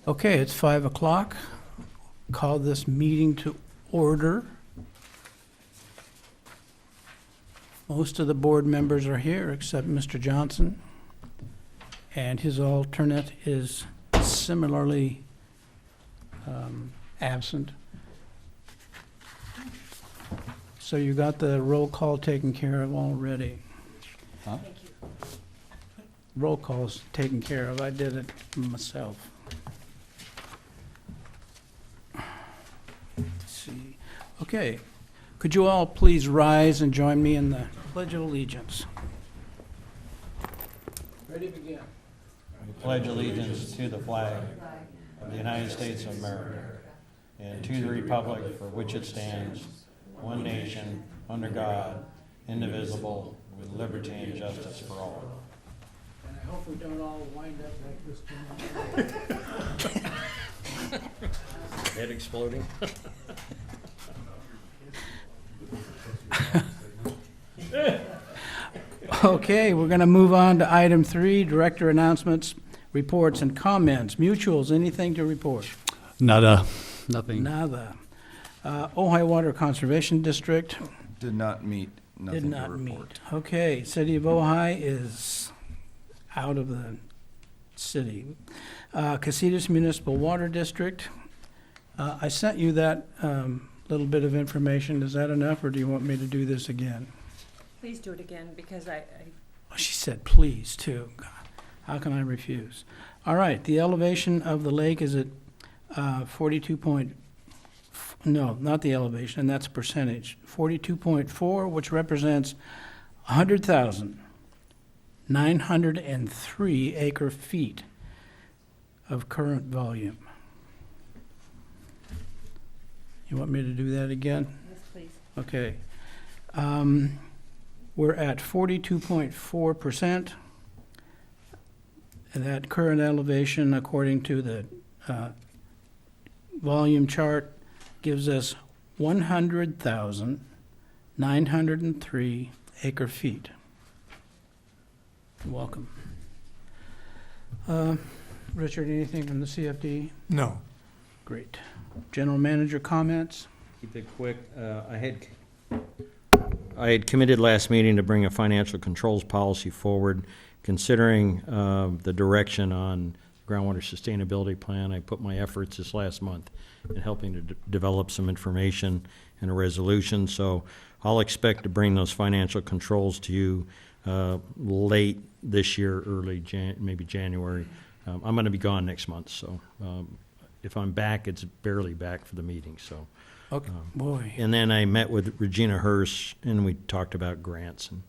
Okay, it's 5 o'clock. Call this meeting to order. Most of the board members are here except Mr. Johnson, and his alternate is similarly absent. So you got the roll call taken care of already. Huh? Thank you. Roll call's taken care of. I did it myself. Let's see. Okay. Could you all please rise and join me in the Pledge of Allegiance? Ready to begin. Pledge allegiance to the flag of the United States of America and to the republic for which it stands, one nation, under God, indivisible, with liberty and justice for all. And I hope we don't all wind up like this tonight. Head exploding? Okay, we're going to move on to item 3, director announcements, reports, and comments. Mutuals, anything to report? Nada. Nothing. Nada. Ojai Water Conservation District Did not meet, did nothing to not report. meet. Okay, City of Ojai is out of the city. Casitas Municipal Water District, I sent you that little bit of information. Is that enough, or do you want me to do this again? Please do it again, because I Oh, she said please, too. God, how can I refuse? All right, the elevation of the lake is at 42 point, no, not the elevation, that's percentage, 42.4, which represents 100,903 acre feet of current volume. You want me to do that again? yes, please. Okay. We're at 42.4%. And that current elevation, according to the volume chart, gives us 100,903 acre feet. Welcome. Richard, anything from the CFD? No. Great. General manager comments? Keep it quick. I had committed last meeting to bring a financial controls policy forward. Considering the direction on groundwater sustainability plan, I put my efforts this last month in helping to develop some information and a resolution. So I'll expect to bring those financial controls to you late this year, early maybe January. I'm going to be gone next month, so if I'm back, it's barely back for the meeting. So. Okay, boy. And then I met with Regina Hirsch, and we talked about grants and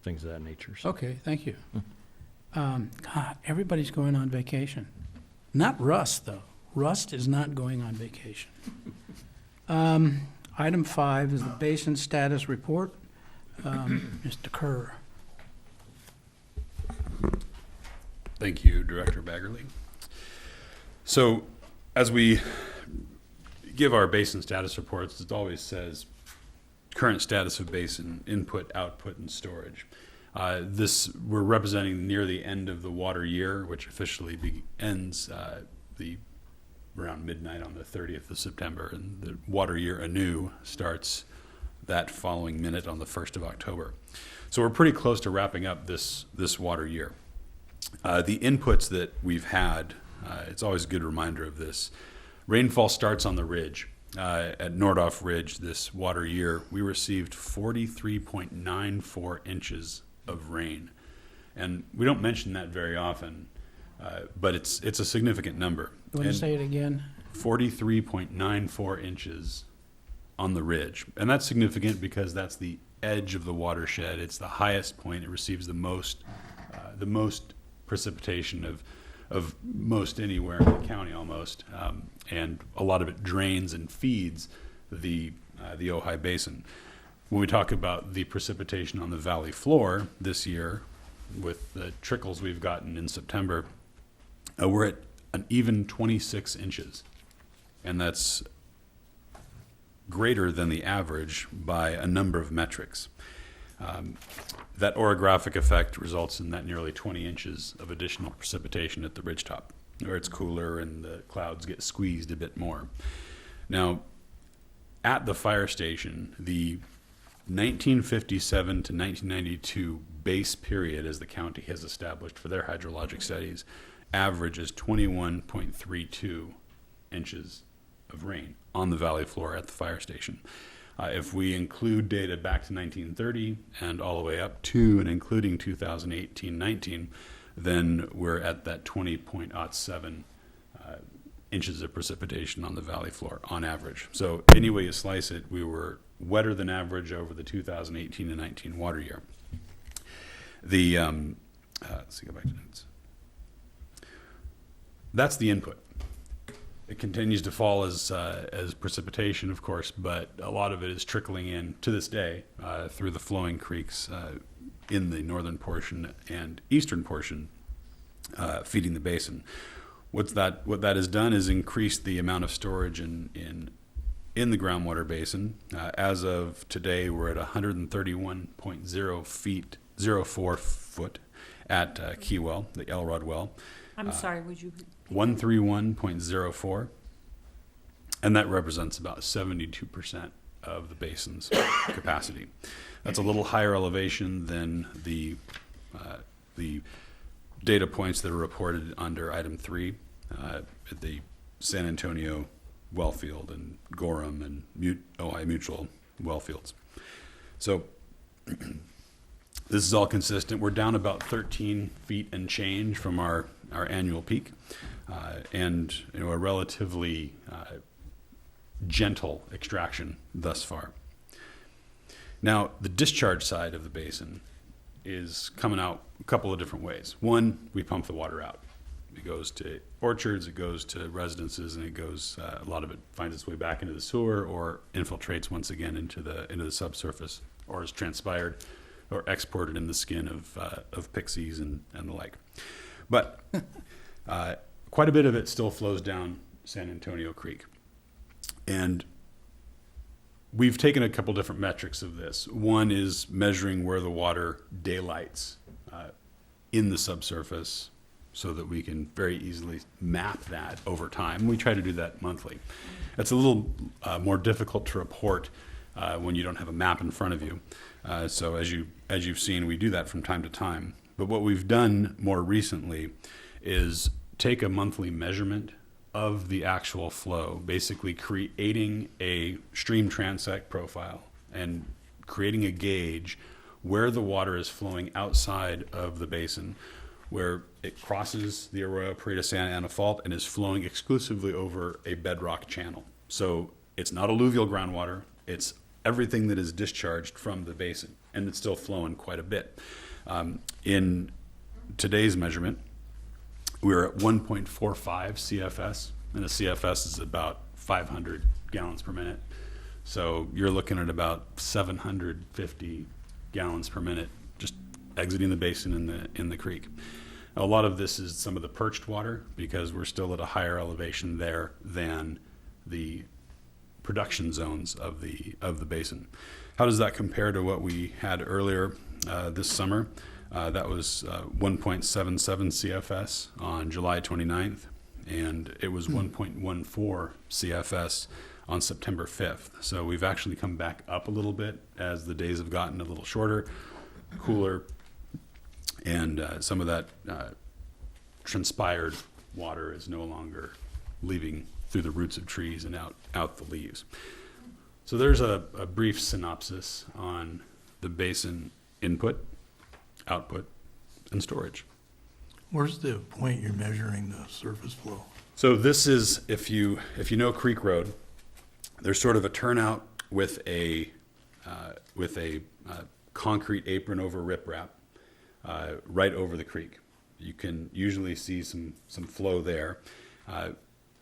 things of that nature. So. Okay, thank you. God, everybody's going on vacation. Not Rust, though. Rust is not going on vacation. Item 5 is the basin status report. Mr. Kerr. Thank you, Director Baggerly. So as we give our basin status reports, it always says current status of basin, input, output, and storage. We're representing near the end of the water year, which officially ends around midnight on the 30th of September, and the water year anew starts that following minute on the 1st of October. So we're pretty close to wrapping up this water year. The inputs that we've had, it's always a good reminder of this. Rainfall starts on the ridge. At Nordhoff Ridge this water year, we received 43.94 inches of rain. And we don't mention that very often, but it's a significant number. You want to say it again? 43.94 inches on the ridge. And that's significant because that's the edge of the watershed. It's the highest point. It receives the most precipitation of most anywhere in the county almost, and a lot of it drains and feeds the Ojai Basin. When we talk about the precipitation on the valley floor this year, with the trickles we've gotten in September, we're at an even 26 inches, and that's greater than the average by a number of metrics. That orographic effect results in that nearly 20 inches of additional precipitation at the ridgetop. where it's cooler and the clouds get squeezed a bit more. Now, at the fire station, the 1957 to 1992 base period, as the county has established for their hydrologic studies, averages 21.32 inches of rain on the valley floor at the fire station. If we include data back to 1930 and all the way up to and including 2018-19, then we're at that 20.07 inches of precipitation on the valley floor on average. So any way you slice it, we were wetter than average over the 2018 and 19 water year. The let's see, go back to notes. That's the input. It continues to fall as precipitation, of course, but a lot of it is trickling in to this day through the flowing creeks in the northern portion and eastern portion, feeding the basin. What that has done is increase the amount of storage in the groundwater basin. As of today, we're at 131.04 foot at Keywell, the Elrod well. I'm sorry, would you? 131.04, and that represents about 72% of the basin's capacity. That's a little higher elevation than the data points that are reported under item 3 at the San Antonio well field and Gorham and Ojai Mutual well fields. So this is all consistent. We're down about 13 feet and change from our annual peak, and a relatively gentle extraction thus far. Now, the discharge side of the basin is coming out a couple of different ways. One, we pump the water out. It goes to orchards, it goes to residences, and it goes. A lot of it finds its way back into the sewer or infiltrates once again into the subsurface, or is transpired or exported in the skin of pixies and the like. But quite a bit of it still flows down San Antonio Creek. And we've taken a couple different metrics of this. One is measuring where the water daylights in the subsurface so that we can very easily map that over time. We try to do that monthly. It's a little more difficult to report when you don't have a map in front of you. So as you've seen, we do that from time to time. But what we've done more recently is take a monthly measurement of the actual flow, basically creating a stream transect profile and creating a gauge where the water is flowing outside of the basin, where it crosses the Arroyo Prieta Santa Ana Fault and is flowing exclusively over a bedrock channel. So it's not alluvial groundwater, it's everything that is discharged from the basin, and it's still flowing quite a bit. In today's measurement, we're at 1.45 CFS, and the CFS is about 500 gallons per minute. So you're looking at about 750 gallons per minute just exiting the basin in the creek. A lot of this is some of the perched water because we're still at a higher elevation there than the production zones of the basin. How does that compare to what we had earlier this summer? That was 1.77 CFS on July 29th, and it was 1.14 CFS on September 5th. So we've actually come back up a little bit as the days have gotten a little shorter, cooler, and some of that transpired water is no longer leaving through the roots of trees and out the leaves. So there's a brief synopsis on the basin input, output, and storage. Where's the point you're measuring the surface flow? So this is, if you know Creek Road, there's sort of a turnout with a concrete apron over riprap right over the creek. You can usually see some flow there,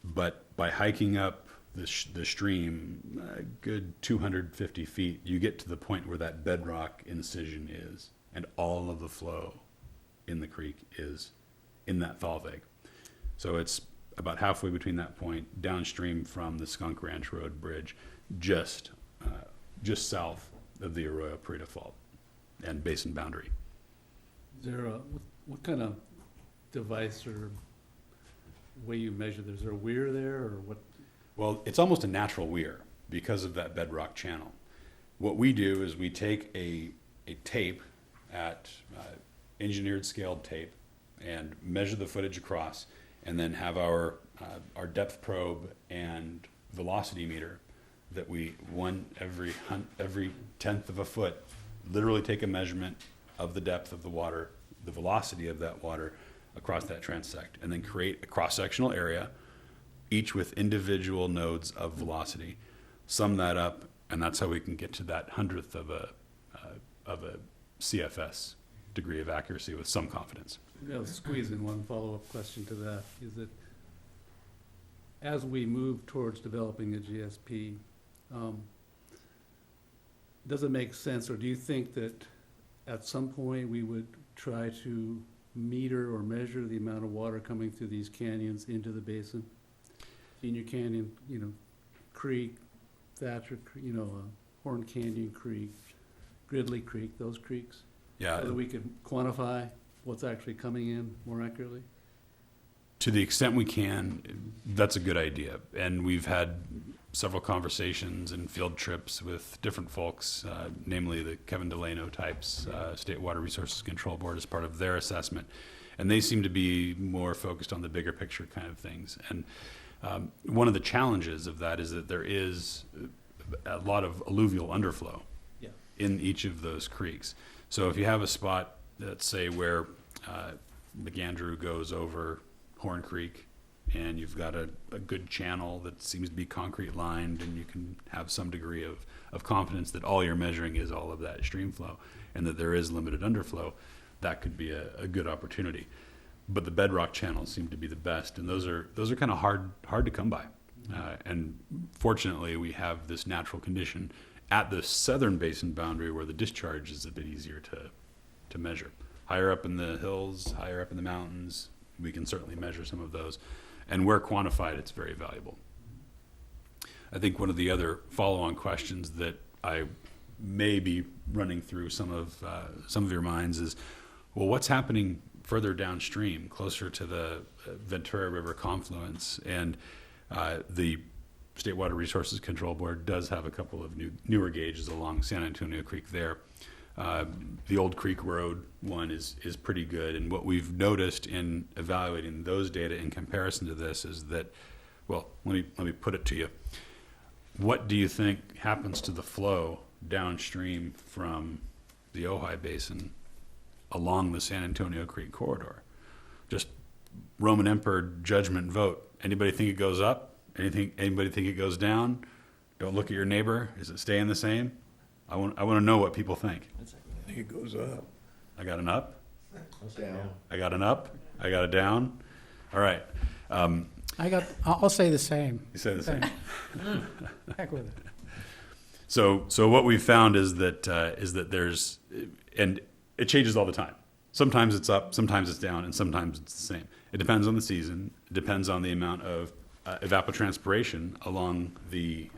but by hiking up the stream a good 250 feet, you get to the point where that bedrock incision is, and all of the flow in the creek is in that thaw veg. So it's about halfway between that point, downstream from the Skunk Ranch Road Bridge, just south of the Arroyo Prieta Fault and basin boundary. Is there what kind of device or way you measure? Is there a weir there or what? Well, it's almost a natural weir because of that bedrock channel. What we do is we take a tape at engineered scaled tape and measure the footage across, and then have our depth probe and velocity meter that we every tenth of a foot literally take a measurement of the depth of the water, the velocity of that water across that transect, and then create a cross-sectional area, each with individual nodes of velocity, sum that up, and that's how we can get to that hundredth of a CFS degree of accuracy with some confidence. I'll squeeze in one follow-up question to that. Is that as we move towards developing a GSP, does it make sense, or do you think that at some point we would try to meter or measure the amount of water coming through these canyons into the basin? Senior Canyon, Creek, Thatcher, Horn Canyon Creek, Gridley Creek, those creeks? Yeah, So that we could quantify what's actually coming in more accurately? to the extent we can, that's a good idea. And we've had several conversations and field trips with different folks, namely the Kevin Delano types, State Water Resources Control Board, as part of their assessment. And they seem to be more focused on the bigger picture kind of things. And one of the challenges of that is that there is a lot of alluvial underflow Yeah. in each of those creeks. So if you have a spot, let's say where McAndrew goes over Horn Creek, and you've got a good channel that seems to be concrete lined, and you can have some degree of confidence that all you're measuring is all of that stream flow, and that there is limited underflow, that could be a good opportunity. But the bedrock channels seem to be the best, and those are kind of hard to come by. And fortunately, we have this natural condition at the southern basin boundary where the discharge is a bit easier to measure. Higher up in the hills, higher up in the mountains, we can certainly measure some of those. And where quantified, it's very valuable. I think one of the other follow-on questions that I may be running through some of your minds is, well, what's happening further downstream, closer to the Ventura River confluence? And the State Water Resources Control Board does have a couple of newer gauges along San Antonio Creek there. The Old Creek Road one is pretty good, and what we've noticed in evaluating those data in comparison to this is that, well, let me put it to you. What do you think happens to the flow downstream from the Ojai Basin along the San Antonio Creek corridor? Just Roman Emperor judgment vote. Anybody think it goes up? Anybody think it goes down? Don't look at your neighbor. Is it staying the same? I want to know what people think. I think it goes up. I got an up. I got an up. I got a down. All right. I'll say the same. You say the same. Heck with it. So what we've found is that there's, and it changes all the time. Sometimes it's up, sometimes it's down, and sometimes it's the same. It depends on the season. It depends on the amount of evapotranspiration along the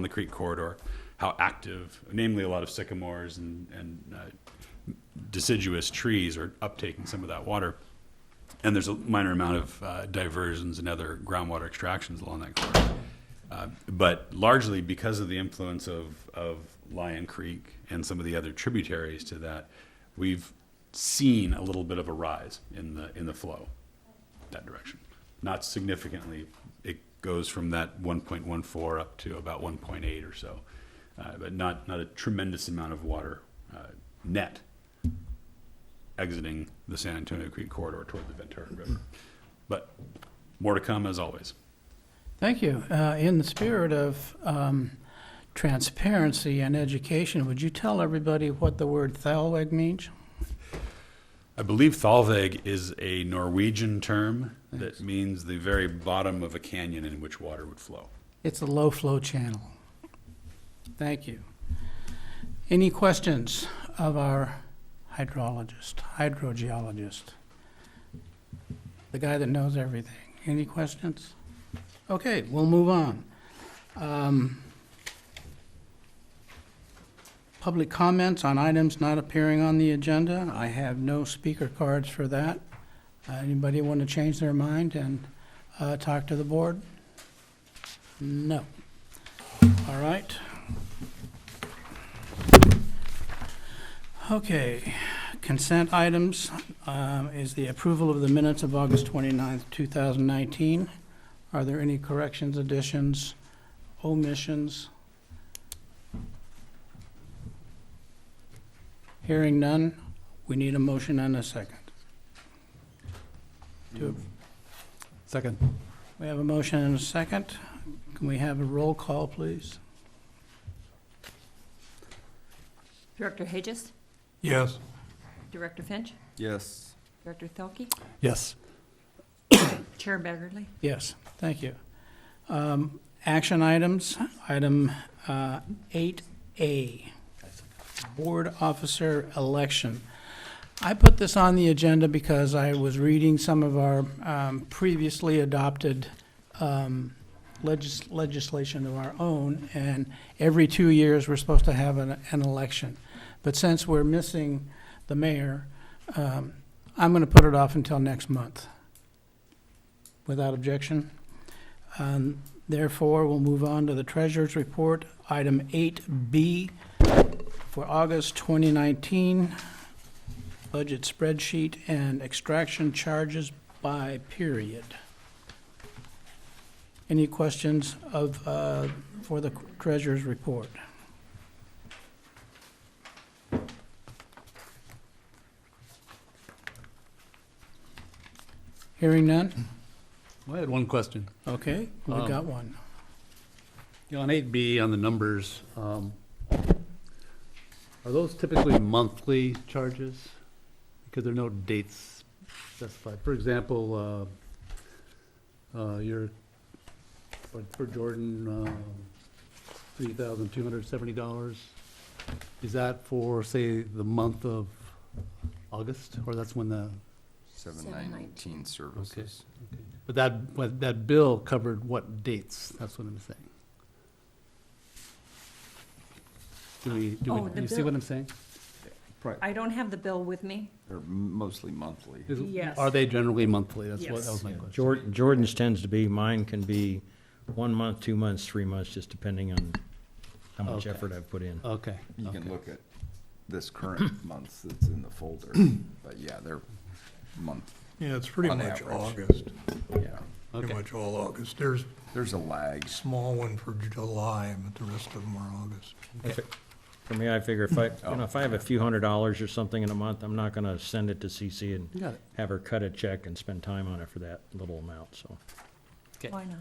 creek corridor, how active, namely a lot of sycamores and deciduous trees are uptaking some of that water. And there's a minor amount of diversions and other groundwater extractions along that corridor. But largely because of the influence of Lion Creek and some of the other tributaries to that, we've seen a little bit of a rise in the flow that direction. Not significantly. It goes from that 1.14 up to about 1.8 or so, but not a tremendous amount of water net exiting the San Antonio Creek corridor toward the Ventura River. But more to come, as always. Thank you. In the spirit of transparency and education, would you tell everybody what the word thalweg means? I believe thalweg is a Norwegian term that means the very bottom of a canyon in which water would flow. It's a low-flow channel. Thank you. Any questions of our hydrogeologist? The guy that knows everything. Any questions? Okay, we'll move on. Public comments on items not appearing on the agenda. I have no speaker cards for that. Anybody want to change their mind and talk to the board? No. All right. Okay, consent items is the approval of the minutes of August 29th, 2019. Are there any corrections, additions, omissions? Hearing none, we need a motion and a second. Second. We have a motion and a second. Can we have a roll call, please? Director Hages, Yes. Director Finch, Yes. Director Thielke, Yes. Chair Baggerly. Yes, thank you. Action items, item 8A, Board Officer Election. I put this on the agenda because I was reading some of our previously adopted legislation of our own, and every 2 years, we're supposed to have an election. But since we're missing the mayor, I'm going to put it off until next month. Without objection? Therefore, we'll move on to the Treasurer's Report, item 8B for August 2019, budget spreadsheet and extraction charges by period. Any questions for the Treasurer's Report? Hearing none? I had one question. Okay, we got one. On 8B, on the numbers, are those typically monthly charges? Because there are no dates specified. For example, for Jordan, $3,270. Is that for, say, the month of August, or that's when the? 719 services. But that bill covered what dates? That's what I'm saying. Oh, Do the you see bill- what I'm saying? I don't have the bill with me. They're mostly monthly. Yes. Are they generally monthly? That was Yes. my question. Jordan's tends to be, mine can be 1 month, 2 months, 3 months, just depending on how much Okay. effort I've put in. Okay. You can okay. look at this current month that's in the folder, but yeah, they're month, Yeah, it's pretty On much average. August, yeah. pretty Okay. much all August. There's There's a lag. a small one for July, but the rest of them are August. For me, I figure if if I have a few $100s or something in a month, I'm not gonna send it to CC and Got it. have her cut a check and spend time on it for that little amount, so. Okay. Why not?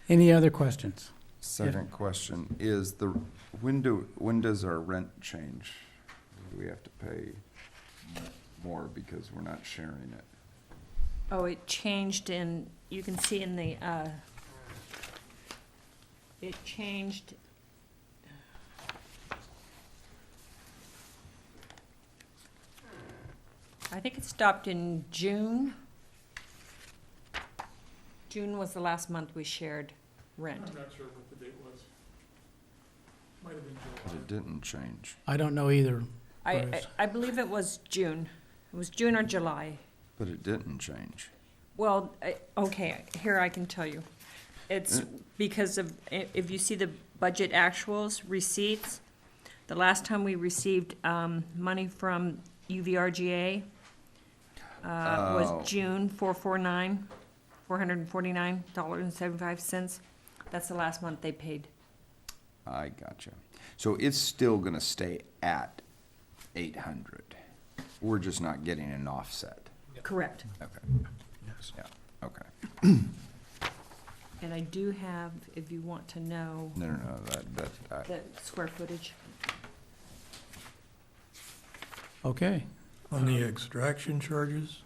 Any other questions? Second question is when does our rent change? Do we have to pay more because we're not sharing it? Oh, it changed you can see in the, it changed. I think it stopped in June. June was the last month we shared rent. not sure what the date was. Might have been But it didn't change. I don't know either. I believe it was June. It was June or July. But it didn't change. Well, okay, here I can tell you. It's because of, if you see the budget actuals, receipts, the last time we received money from UVRGA Oh. was June, $449.75. That's the last month they paid. I gotcha. So it's still gonna stay at 800. We're just not getting an offset. Correct. Okay. Yeah, okay. And I do have, if you want to know, No, the square footage. Okay, On the extraction charges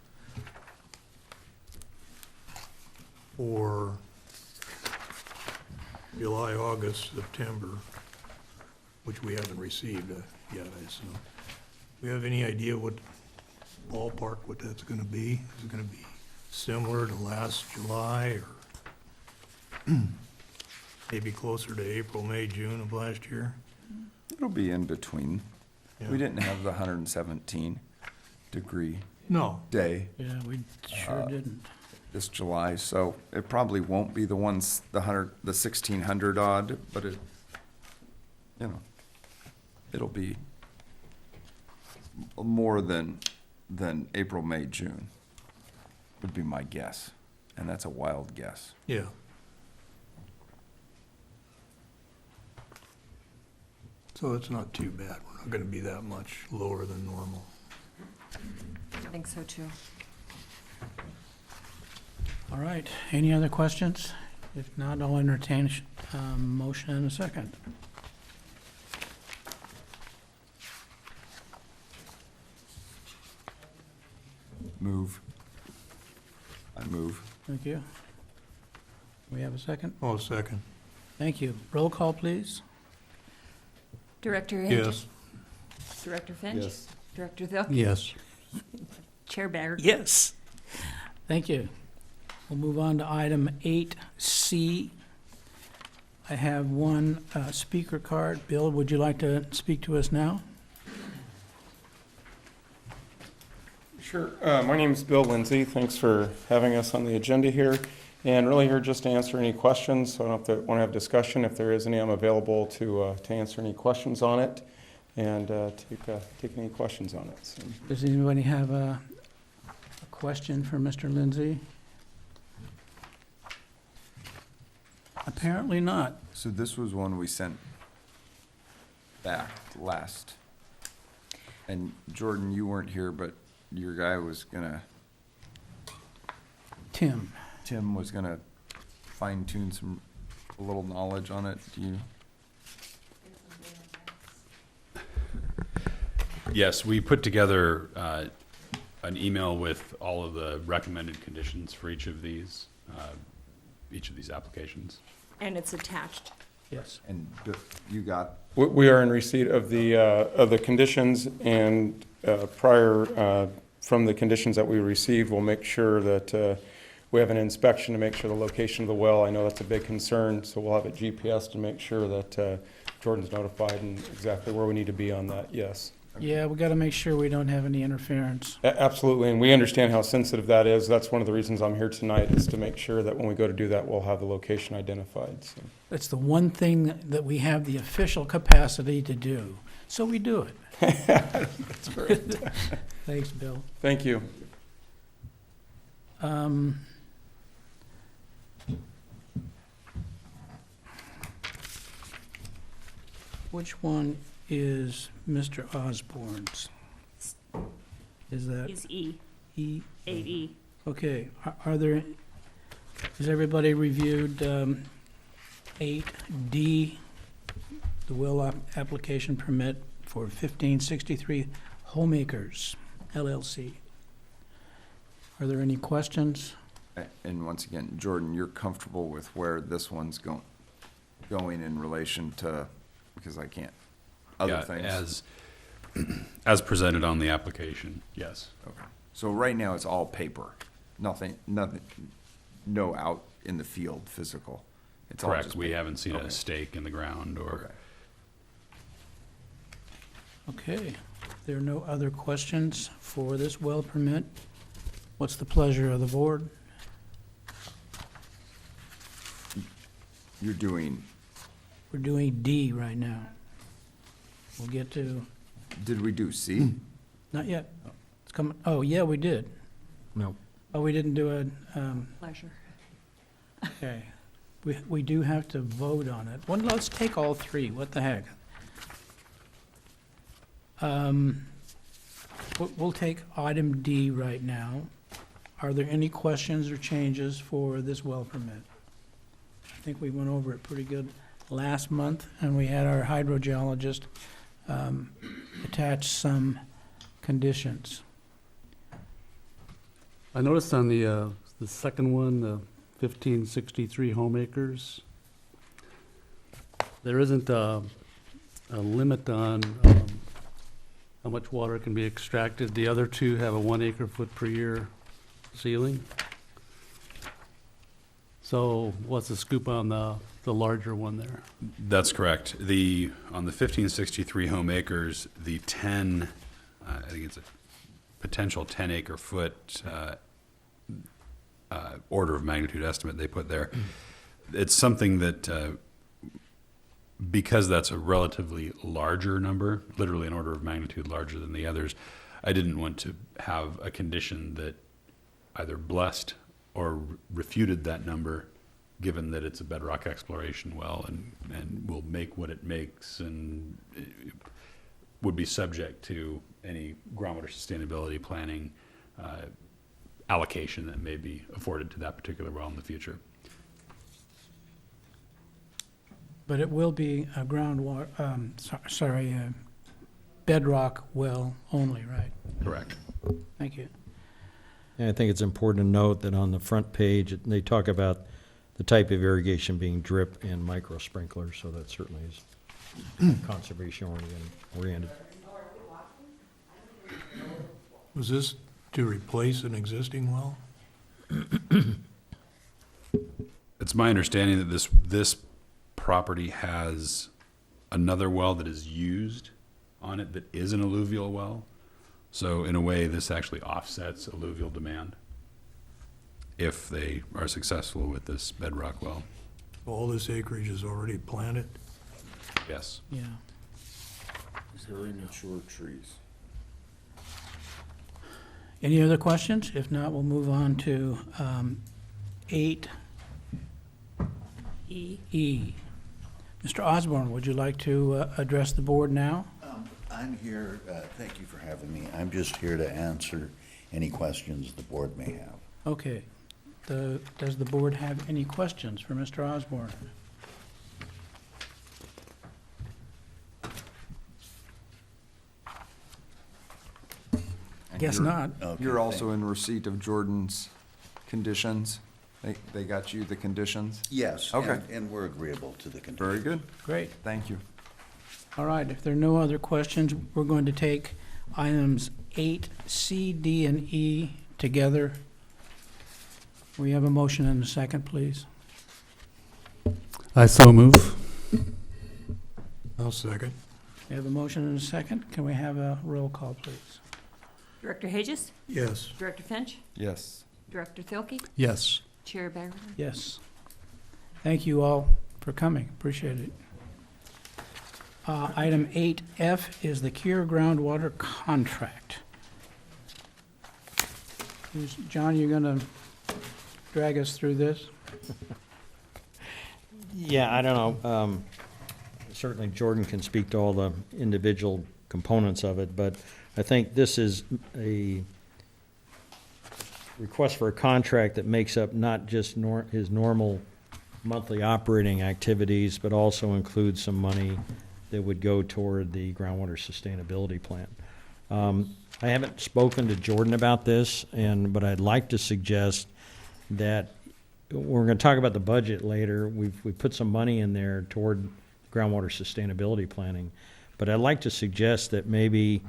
for July, August, September, which we haven't received yet, I assume. Do we have any idea what ballpark, what that's gonna be? Is it gonna be similar to last July, or maybe closer to April, May, June of last year? it'll be in between. Yeah. We didn't have the 117 degree No, day Yeah, we sure didn't. this July, so it probably won't be the 1,600 odd, but it, you know, it'll be more than April, May, June, would be my guess, and that's a wild guess. yeah. So it's not too bad. We're not gonna be that much lower than normal. I think so too. All right, any other questions? If not, I'll entertain a motion in a second. Move. I move. Thank you. We have a second? Oh, second. Thank you. Roll call, please. Director Hinton? Yes. Director Finch? Yes. Director Thilke? Yes. Chair Bagger? Yes. Thank you. We'll move on to item 8C. I have one speaker card. Bill, would you like to speak to us now? Sure. My name is Bill Lindsay. Thanks for having us on the agenda here. And really here just to answer any questions. So I don't want to have discussion. If there is any, I'm available to answer any questions on it and take any questions on it. So. Does anybody have a question for Mr. Lindsay? Apparently not. So this was one we sent back last. And Jordan, you weren't here, but your guy was gonna, Tim? Tim was gonna fine tune a little knowledge on it. Do you? Yes, we put together an email with all of the recommended conditions for each of these applications. And it's attached. Yes. And you got, We are in receipt of the conditions and prior from the conditions that we received, we'll make sure that we have an inspection to make sure the location of the well. I know that's a big concern, so we'll have a GPS to make sure that Jordan's notified and exactly where we need to be on that, yes. Yeah, we got to make sure we don't have any interference. Absolutely, and we understand how sensitive that is. That's one of the reasons I'm here tonight, is to make sure that when we go to do that, we'll have the location identified. So. It's the one thing that we have the official capacity to do, so we do it. That's great. Thanks, Bill. Thank you. Which one is Mr. Osborne's? Is that Is E, E? 8E. Okay, are there, has everybody reviewed 8D, the well application permit for 1563 Homeacres LLC? Are there any questions? and once again, Jordan, you're comfortable with where this one's going in relation to, because I can't, other Yeah, things? as presented on the application, yes. Okay. So right now, it's all paper, nothing, no out in the field, physical. It's all Correct, just we paper. haven't seen Okay. a stake in the ground or. Okay. Okay, there are no other questions for this well permit. What's the pleasure of the board? You're doing, We're doing D right now. We'll get to, did we do C? not yet. It's coming, oh, yeah, we did. No. Oh, we didn't do a, Pleasure. okay. We do have to vote on it. Well, let's take all three, what the heck? We'll take item D right now. Are there any questions or changes for this well permit? I think we went over it pretty good last month, and we had our hydrogeologist attach some conditions. I noticed on the second one, the 1563 Homeacres, there isn't a limit on how much water can be extracted. The other two have a 1 acre-foot per year ceiling. So what's the scoop on the larger one there? That's correct. On the 1563 home acres, the 10, I think it's potential 10-acre foot order of magnitude estimate they put there. It's something that, because that's a relatively larger number, literally an order of magnitude larger than the others, I didn't want to have a condition that either blessed or refuted that number, given that it's a bedrock exploration well and will make what it makes and it would be subject to any groundwater sustainability planning allocation that may be afforded to that particular well in the future. But it will be a groundwater, bedrock well only, right? Correct. Thank you. And I think it's important to note that on the front page, they talk about the type of irrigation being drip and micro sprinklers, so that certainly is conservation oriented. Was this to replace an existing well? It's my understanding that this property has another well that is used on it that is an alluvial well. So in a way, this actually offsets alluvial demand if they are successful with this bedrock well. All this acreage is already planted? Yes. Yeah. Very mature trees. Any other questions? If not, we'll move on to 8E. Mr. Osborne, would you like to address the board now? I'm here, thank you for having me. I'm just here to answer any questions the board may have. Okay. Does the board have any questions for Mr. Osborne? And Guess you're- not. Okay, You're also in receipt of Jordan's conditions? They got you the conditions? Yes, Okay. and we're agreeable to the conditions. Very good. Great. Thank you. All right, if there are no other questions, we're going to take items 8C, D, and E together. We have a motion and a second, please. I so move. I'll second. We have a motion and a second. Can we have a roll call, please? Director Hages? Yes. Director Finch? Yes. Director Thielke? Yes. Chair Baggerly? Yes. Thank you all for coming. Appreciate it. Item 8F is the Cure groundwater contract. John, you're going to drag us through this? Yeah, I don't know. Certainly Jordan can speak to all the individual components of it, but I think this is a request for a contract that makes up not just his normal monthly operating activities, but also includes some money that would go toward the groundwater sustainability plan. I haven't spoken to Jordan about this, but I'd like to suggest that we're going to talk about the budget later. We've put some money in there toward groundwater sustainability planning, but I'd like to suggest that maybe,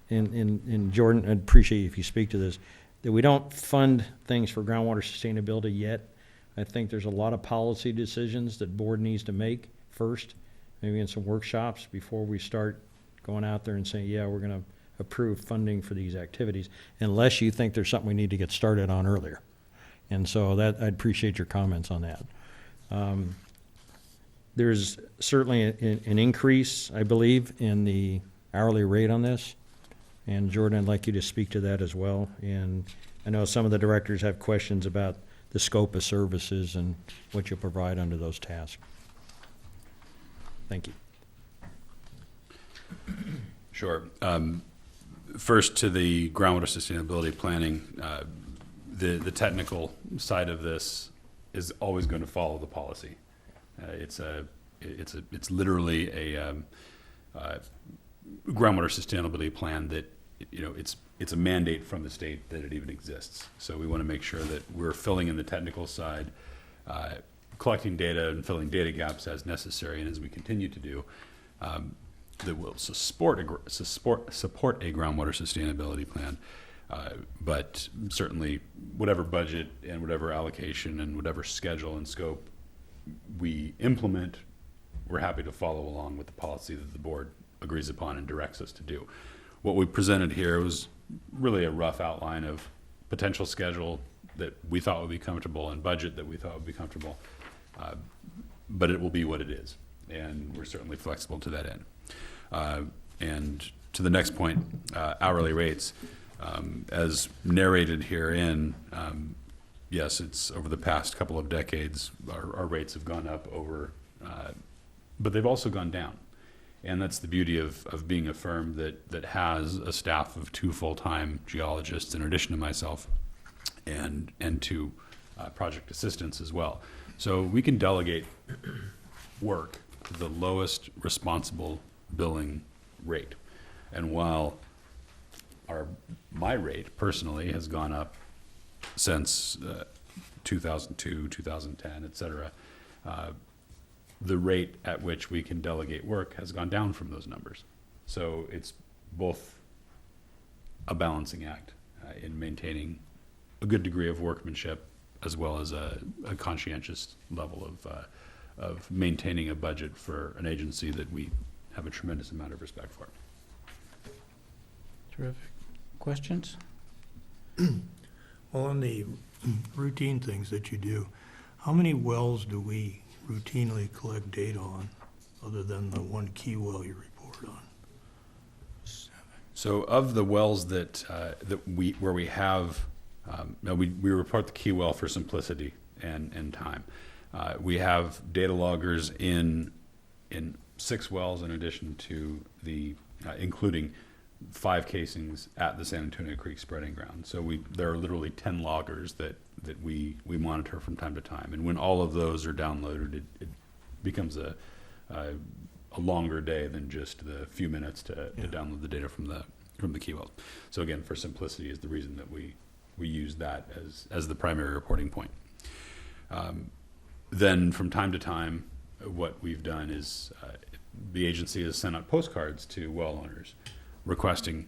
in Jordan, I'd appreciate if you speak to this, that we don't fund things for groundwater sustainability yet. I think there's a lot of policy decisions that board needs to make first, maybe in some workshops before we start going out there and saying, yeah, we're going to approve funding for these activities, unless you think there's something we need to get started on earlier. And so that, I'd appreciate your comments on that. There's certainly an increase, I believe, in the hourly rate on this. And Jordan, I'd like you to speak to that as well. And I know some of the directors have questions about the scope of services and what you'll provide under those tasks. Thank you. Sure. First, to the groundwater sustainability planning, the technical side of this is always going to follow the policy. It's literally a groundwater sustainability plan that, you know, it's a mandate from the state that it even exists. So we want to make sure that we're filling in the technical side, collecting data and filling data gaps as necessary, and as we continue to do, that will support a groundwater sustainability plan. But certainly, whatever budget and whatever allocation and whatever schedule and scope we implement, we're happy to follow along with the policy that the board agrees upon and directs us to do. What we presented here was really a rough outline of potential schedule that we thought would be comfortable and budget that we thought would be comfortable. But it will be what it is, and we're certainly flexible to that end. And to the next point, hourly rates, as narrated herein, yes, it's over the past couple of decades, our rates have gone up but they've also gone down. And that's the beauty of being a firm that has a staff of 2 full-time geologists in addition to myself, and 2 project assistants as well. So we can delegate work to the lowest responsible billing rate. And while my rate personally has gone up since 2002, 2010, et cetera, the rate at which we can delegate work has gone down from those numbers. So it's both a balancing act in maintaining a good degree of workmanship, as well as a conscientious level of maintaining a budget for an agency that we have a tremendous amount of respect for. Terrific. Questions? Well, on the routine things that you do, how many wells do we routinely collect data on, other than the one key well you report on? So of the wells where we have, we report the key well for simplicity and time. We have data loggers in 6 wells in addition to including 5 casings at the San Antonio Creek spreading ground. So there are literally 10 loggers that we monitor from time to time. And when all of those are downloaded, it becomes a longer day than just the few minutes to download the data from the key wells. So again, for simplicity is the reason that we use that as the primary reporting point. Then from time to time, what we've done is the agency has sent out postcards to well owners requesting,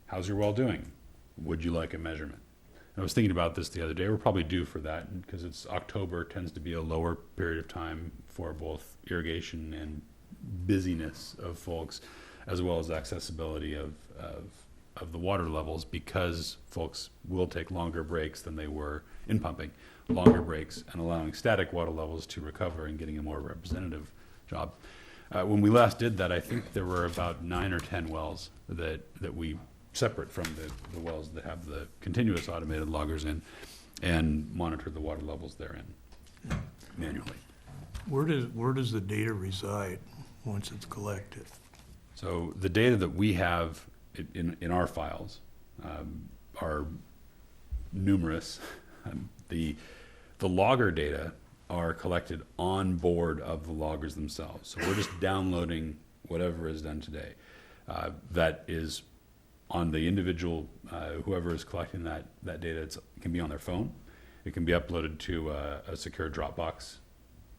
how's your well doing? Would you like a measurement? And I was thinking about this the other day. We're probably due for that because October tends to be a lower period of time for both irrigation and busyness of folks, as well as accessibility of the water levels, because folks will take longer breaks than they were in pumping, longer breaks, and allowing static water levels to recover and getting a more representative job. When we last did that, I think there were about 9 or 10 wells that we separate from the wells that have the continuous automated loggers in, and monitor the water levels therein manually. Where does the data reside once it's collected? So the data that we have in our files are numerous. The logger data are collected on board of the loggers themselves. So we're just downloading whatever is done today. That is on the individual, whoever is collecting that data. It can be on their phone. It can be uploaded to a secure Dropbox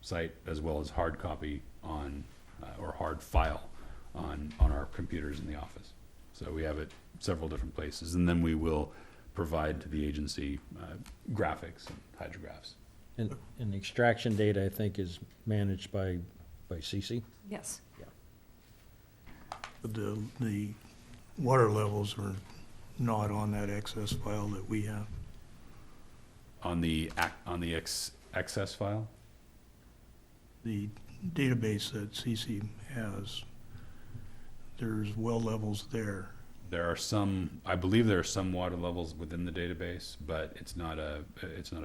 site, as well as hard copy or hard file on our computers in the office. So we have it several different places, and then we will provide to the agency graphics and hydrographs. And the extraction data, I think, is managed by CC. Yes. But the water levels are not on that excess file that we have. On the excess file? The database that CC has, there's well levels there. There are some, I believe there are some water levels within the database, but it's not a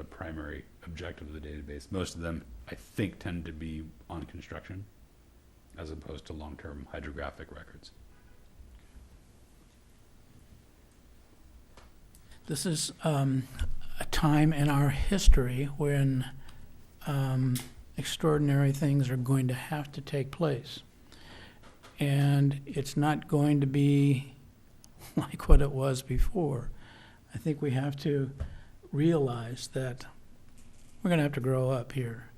primary objective of the database. Most of them, I think, tend to be on construction as opposed to long-term hydrographic records. This is a time in our history when extraordinary things are going to have to take place. And it's not going to be like what it was before. I think we have to realize that we're going to have to grow up here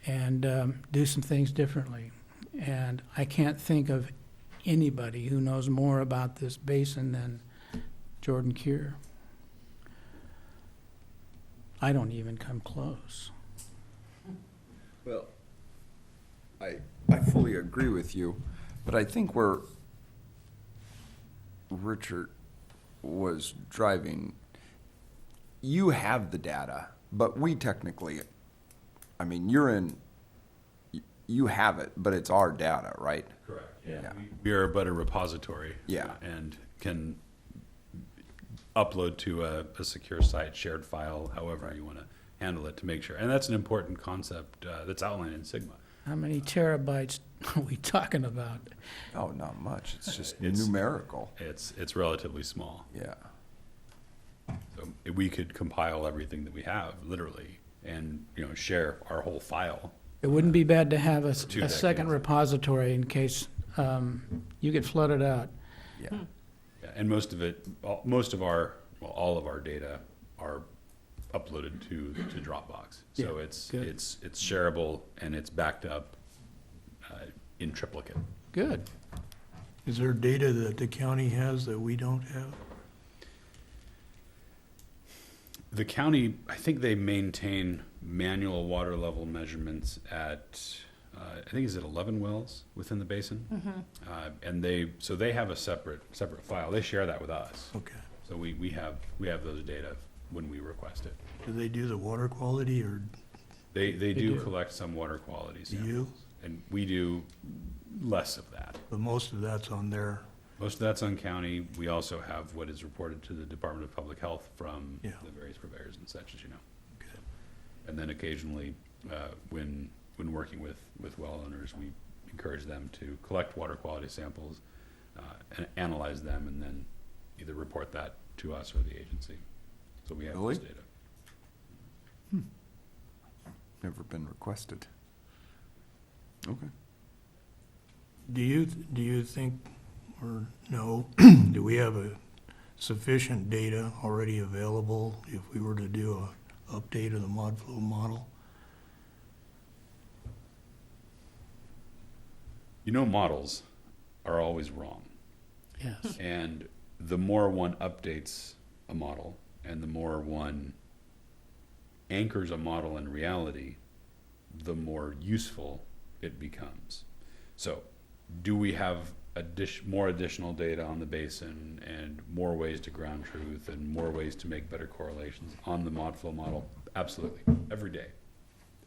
and do some things differently. And I can't think of anybody who knows more about this basin than Jordan Keir. I don't even come close. Well, I fully agree with you, but I think where Richard was driving, you have the data, but we technically, I mean, you have it, but it's our data, right? Correct. Yeah. We are but a repository. Yeah. And can upload to a secure site, shared file, however you want to handle it to make sure. And that's an important concept that's outlined in Sigma. How many terabytes are we talking about? Oh, not much. It's just It's- numerical. It's relatively small. Yeah. So we could compile everything that we have, literally, and, share our whole file. It wouldn't be bad to have a Two second decades. repository in case you get flooded out. Yeah. Yeah, and all of our data are uploaded to Dropbox. So Yeah, it's good. it's shareable and it's backed up in triplicate. Good. Is there data that the county has that we don't have? The county, I think they maintain manual water level measurements at, I think it's at 11 wells within the basin. And they have a separate file. They share that with us. Okay. So we have those data when we request it. Do they do the water quality, or They do. do collect some water quality do samples. you? And we do less of that. But most of that's on their, Most of that's on county. We also have what is reported to the Department of Public Health from Yeah. the various purveyors and such, as you know. okay. And then occasionally, when working with well owners, we encourage them to collect water quality samples, and analyze them, and then either report that to us or the agency. So we have Really? this data. Never been requested. Okay. Do you think, or no, do we have a sufficient data already available if we were to do a update of the mod flow model? Models are always wrong. Yes. And the more one updates a model and the more one anchors a model in reality, the more useful it becomes. So, do we have more additional data on the basin and more ways to ground truth and more ways to make better correlations on the mod flow model? Absolutely. Every day,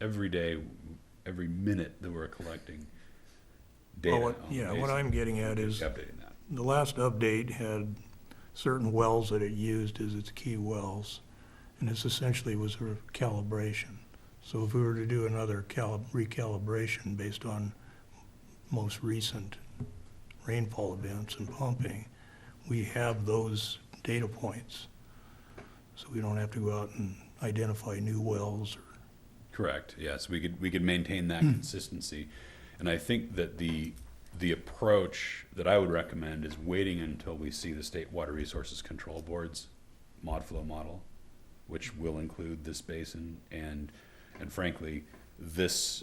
every minute that we're collecting data. Well, on the what basin, I'm getting at we're is, updating that. the last update had certain wells that it used as its key wells, and this essentially was a calibration. So if we were to do another recalibration based on most recent rainfall events and pumping, we have those data points. So we don't have to go out and identify new wells. Correct, yes, we could maintain that consistency. And I think that the approach that I would recommend is waiting until we see the State Water Resources Control Board's mod flow model, which will include this basin and frankly, this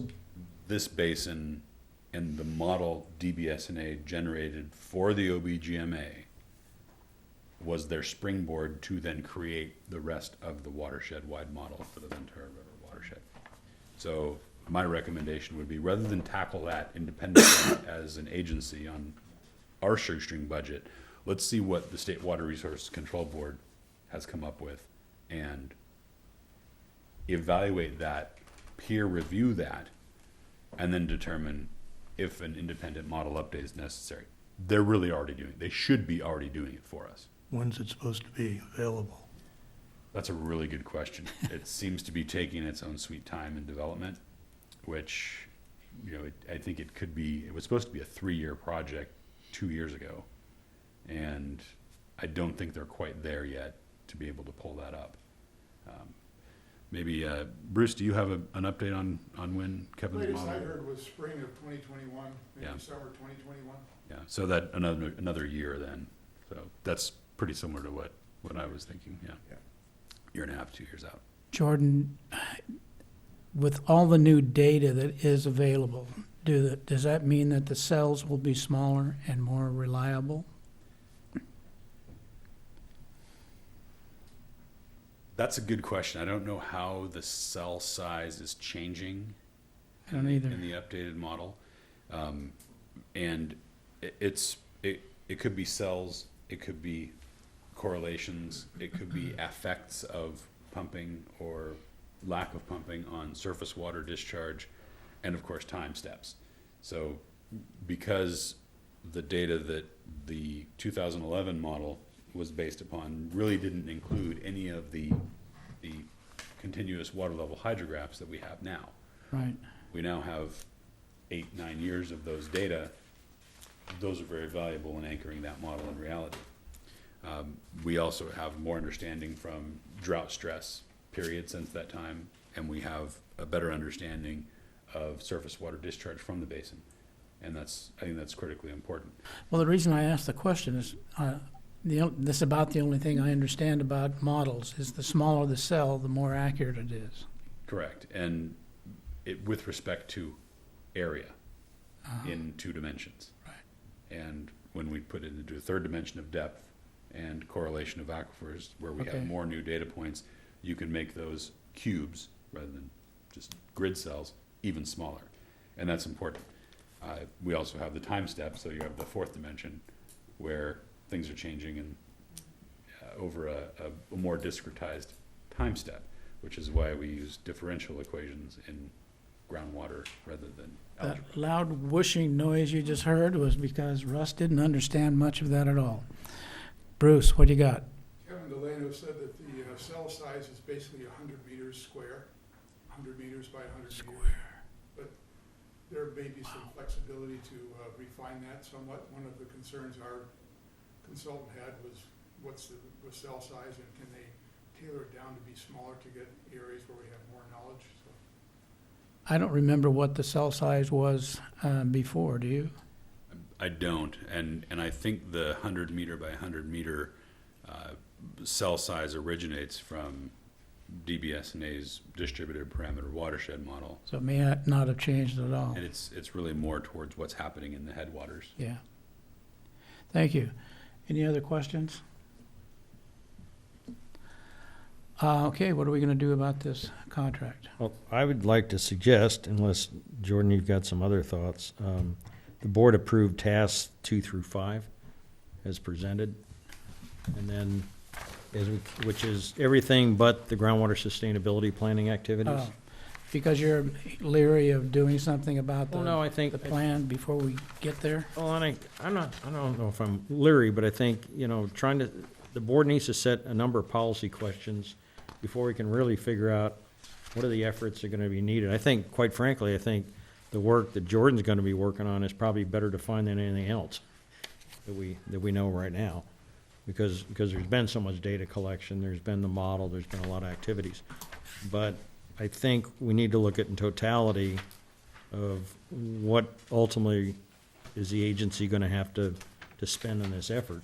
basin and the model DBSNA generated for the OBGMA was their springboard to then create the rest of the watershed-wide model for the Ventura River watershed. So my recommendation would be, rather than tackle that independently as an agency on our shoestring budget, let's see what the State Water Resources Control Board has come up with and evaluate that, peer review that, and then determine if an independent model update is necessary. They should be already doing it for us. When's it supposed to be available? That's a really good question. It seems to be taking its own sweet time in development, which, I think it was supposed to be a 3-year project 2 years ago. And I don't think they're quite there yet to be able to pull that up. Maybe, Bruce, do you have an update on when Kevin's Latest model? I heard was spring of 2021, Yeah. maybe summer 2021. Yeah, so that another year then. So that's pretty similar to what I was thinking, yeah. Yeah. Year and a half, 2 years out. Jordan, with all the new data that is available, does that mean that the cells will be smaller and more reliable? That's a good question. I don't know how the cell size is changing I don't either. in the updated model. And it could be cells, it could be correlations, it could be effects of pumping or lack of pumping on surface water discharge, and of course, time steps. So because the data that the 2011 model was based upon really didn't include any of the continuous water level hydrographs that we have now. Right. We now have 8-9 years of those data. Those are very valuable in anchoring that model in reality. We also have more understanding from drought stress period since that time, and we have a better understanding of surface water discharge from the basin. And I think that's critically important. Well, the reason I asked the question is, this is about the only thing I understand about models, is the smaller the cell, the more accurate it is. Correct. And with respect to area in 2 dimensions. Right. And when we put it into a 3rd dimension of depth and correlation of aquifers, where we Okay. have more new data points, you can make those cubes, rather than just grid cells, even smaller. And that's important. We also have the time step, so you have the 4th dimension, where things are changing in, over a more discretized time step, which is why we use differential equations in groundwater rather than algebra. That loud whooshing noise you just heard was because Russ didn't understand much of that at all. Bruce, what do you got? Kevin Delano said that the cell size is basically 100 meters square, 100 meters by 100 meters. But there may be some flexibility to refine that somewhat. One of the concerns our consultant had was what's the cell size, and can they tailor it down to be smaller to get areas where we have more knowledge? So I don't remember what the cell size was before, do you? I don't, and I think the 100 meter by 100 meter cell size originates from DBSNA's distributed parameter watershed model, So it may not have changed at all. and it's really more towards what's happening in the headwaters. Yeah. Thank you. Any other questions? Okay, what are we going to do about this contract? Well, I would like to suggest, unless, Jordan, you've got some other thoughts, the board approved tasks 2 through 5 as presented. And then, which is everything but the groundwater sustainability planning activities. Oh, because you're leery of doing something about Well, no, I think, the plan before we get there? well, and I don't know if I'm leery, but I think, the board needs to set a number of policy questions before we can really figure out what are the efforts that are gonna be needed. I think, quite frankly, the work that Jordan's gonna be working on is probably better defined than anything else that we know right now. Because there's been so much data collection, there's been the model, there's been a lot of activities. But I think we need to look at in totality of what ultimately is the agency gonna have to spend on this effort.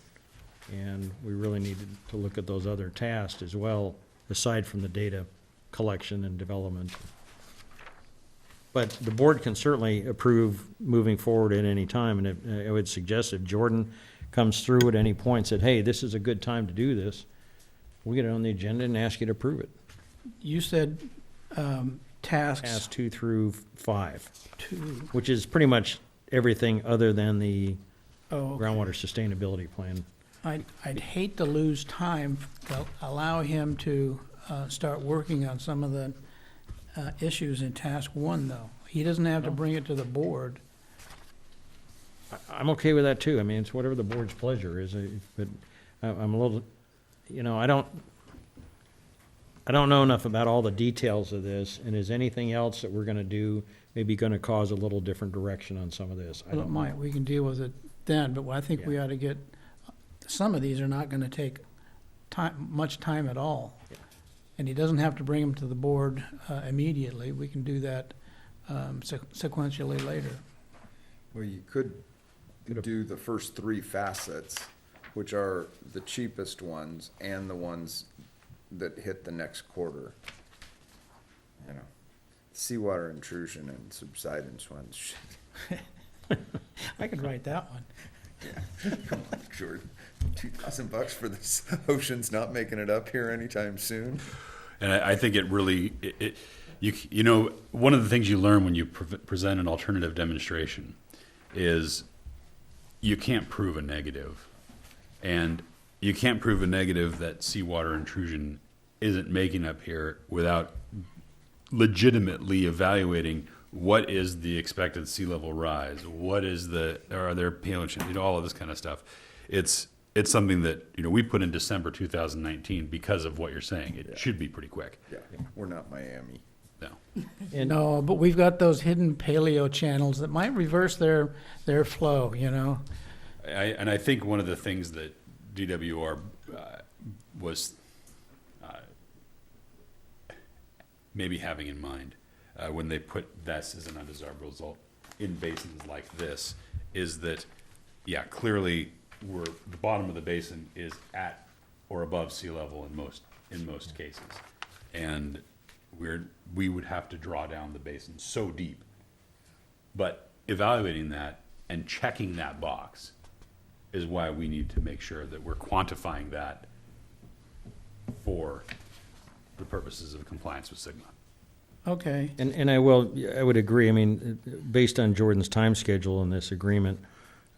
And we really need to look at those other tasks as well, aside from the data collection and development. But the board can certainly approve moving forward at any time, and I would suggest if Jordan comes through at any point and said, hey, this is a good time to do this, we get it on the agenda and ask you to approve it. You said tasks Tasks 2 through 5, 2. which is pretty much everything other than the Oh, okay. groundwater sustainability plan. I'd hate to lose time to allow him to start working on some of the issues in task 1, though. He doesn't have to bring it to the board. I'm okay with that too. I mean, it's whatever the board's pleasure is, but I'm a little, I don't know enough about all the details of this, and is anything else that we're gonna do maybe gonna cause a little different direction on some of this? I Well, it don't know. might, we can deal with it then, but I think we Yeah. ought to get, some of these are not gonna take much time at all. And he doesn't have to bring them to the board immediately. We can do that sequentially later. Well, you could do the first 3 facets, which are the cheapest ones and the ones that hit the next quarter. Seawater intrusion and subsidence ones. Shit. I could write that one. Come on, Jordan. $2,000 for this ocean's not making it up here anytime soon. And I think it really, one of the things you learn when you present an alternative demonstration is you can't prove a negative. And you can't prove a negative that seawater intrusion isn't making up here without legitimately evaluating what is the expected sea level rise, are there paleontology, all of this kind of stuff. It's something that, we put in December 2019 because of what you're saying. It should be pretty quick. Yeah, we're not Miami. No. No, but we've got those hidden paleo channels that might reverse their flow, I think one of the things that DWR was maybe having in mind when they put this as an undesirable result in basins like this is that, clearly the bottom of the basin is at or above sea level in most cases, and we would have to draw down the basin so deep. But evaluating that and checking that box is why we need to make sure that we're quantifying that for the purposes of compliance with SGMA. Okay. And I would agree. I mean, based on Jordan's time schedule in this agreement,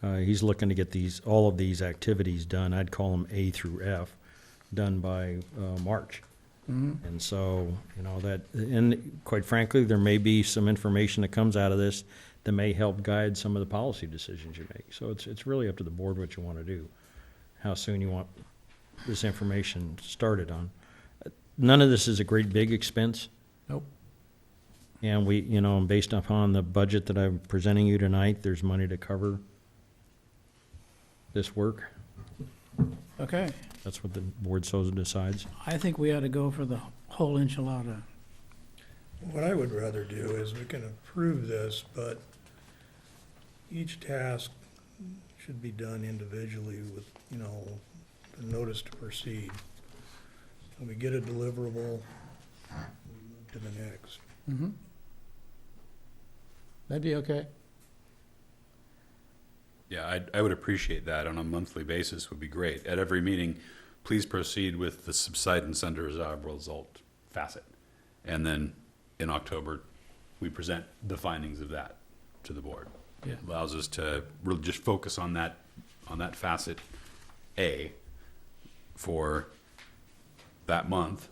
he's looking to get all of these activities done. I'd call them A through F, done by March. And so, and quite frankly, there may be some information that comes out of this that may help guide some of the policy decisions you make. So it's really up to the board what you want to do, how soon you want this information started on. None of this is a great big expense. Nope. And based upon the budget that I'm presenting you tonight, there's money to cover this work. Okay. That's what the board so decides. I think we ought to go for the whole enchilada. What I would rather do is we can approve this, but each task should be done individually with, the notice to proceed. When we get a deliverable, we move to the next. Mm-hmm. That'd be okay. Yeah, I would appreciate that on a monthly basis would be great. At every meeting, please proceed with the subsidence undesirable result facet. And then in October, we present the findings of that to the board. Yeah. Allows us to really just focus on that facet A for that month,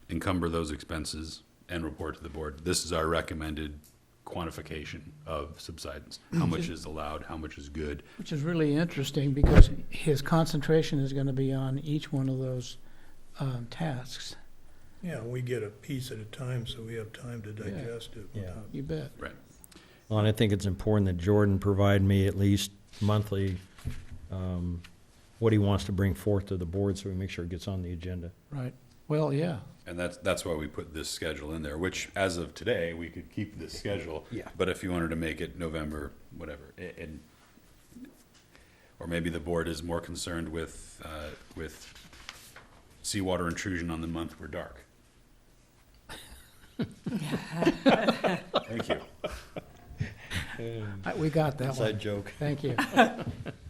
encumber those expenses, and report to the board. This is our recommended quantification of subsidence. How much is allowed, how much is good. Which is really interesting because his concentration is going to be on each one of those tasks. Yeah, we get a piece at a time, so we have time to digest it. Yeah. without- You bet. Right. Well, and I think it's important that Jordan provide me at least monthly what he wants to bring forth to the board so we make sure it gets on the agenda. Right. Well, yeah. And that's why we put this schedule in there, which as of today, we could keep this schedule. Yeah. But if you wanted to make it November, whatever, or maybe the board is more concerned with seawater intrusion on the month we're dark. Thank you. We got that one. joke. Thank you.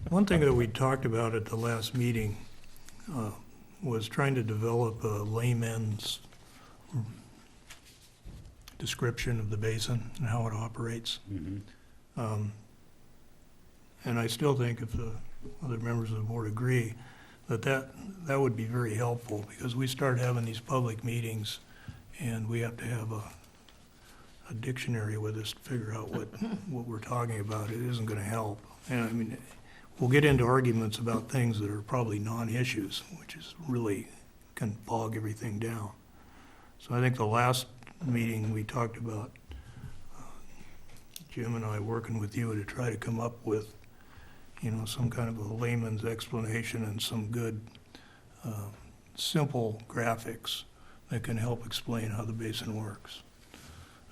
One thing that we talked about at the last meeting was trying to develop a layman's description of the basin and how it operates. Mhm. And I still think if the other members of the board agree, that would be very helpful, because we start having these public meetings, and we have to have a dictionary with us to figure out what we're talking about. It isn't gonna help. And I mean, we'll get into arguments about things that are probably non-issues, which is really, can bog everything down. So I think the last meeting, we talked about Jim and I working with you to try to come up with, some kind of a layman's explanation and some good, simple graphics that can help explain how the basin works.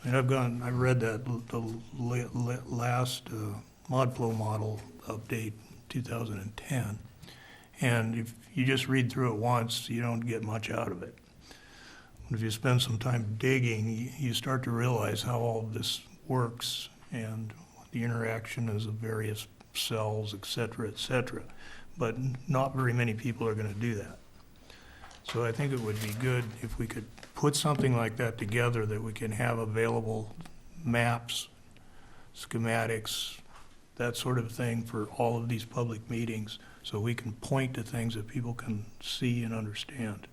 I mean, I've read the last mod flow model update, 2010, and if you just read through it once, you don't get much out of it. If you spend some time digging, you start to realize how all of this works and the interaction is of various cells, et cetera, but not very many people are going to do that. So I think it would be good if we could put something like that together, that we can have available maps, schematics, that sort of thing for all of these public meetings, so we can point to things that people can see and understand.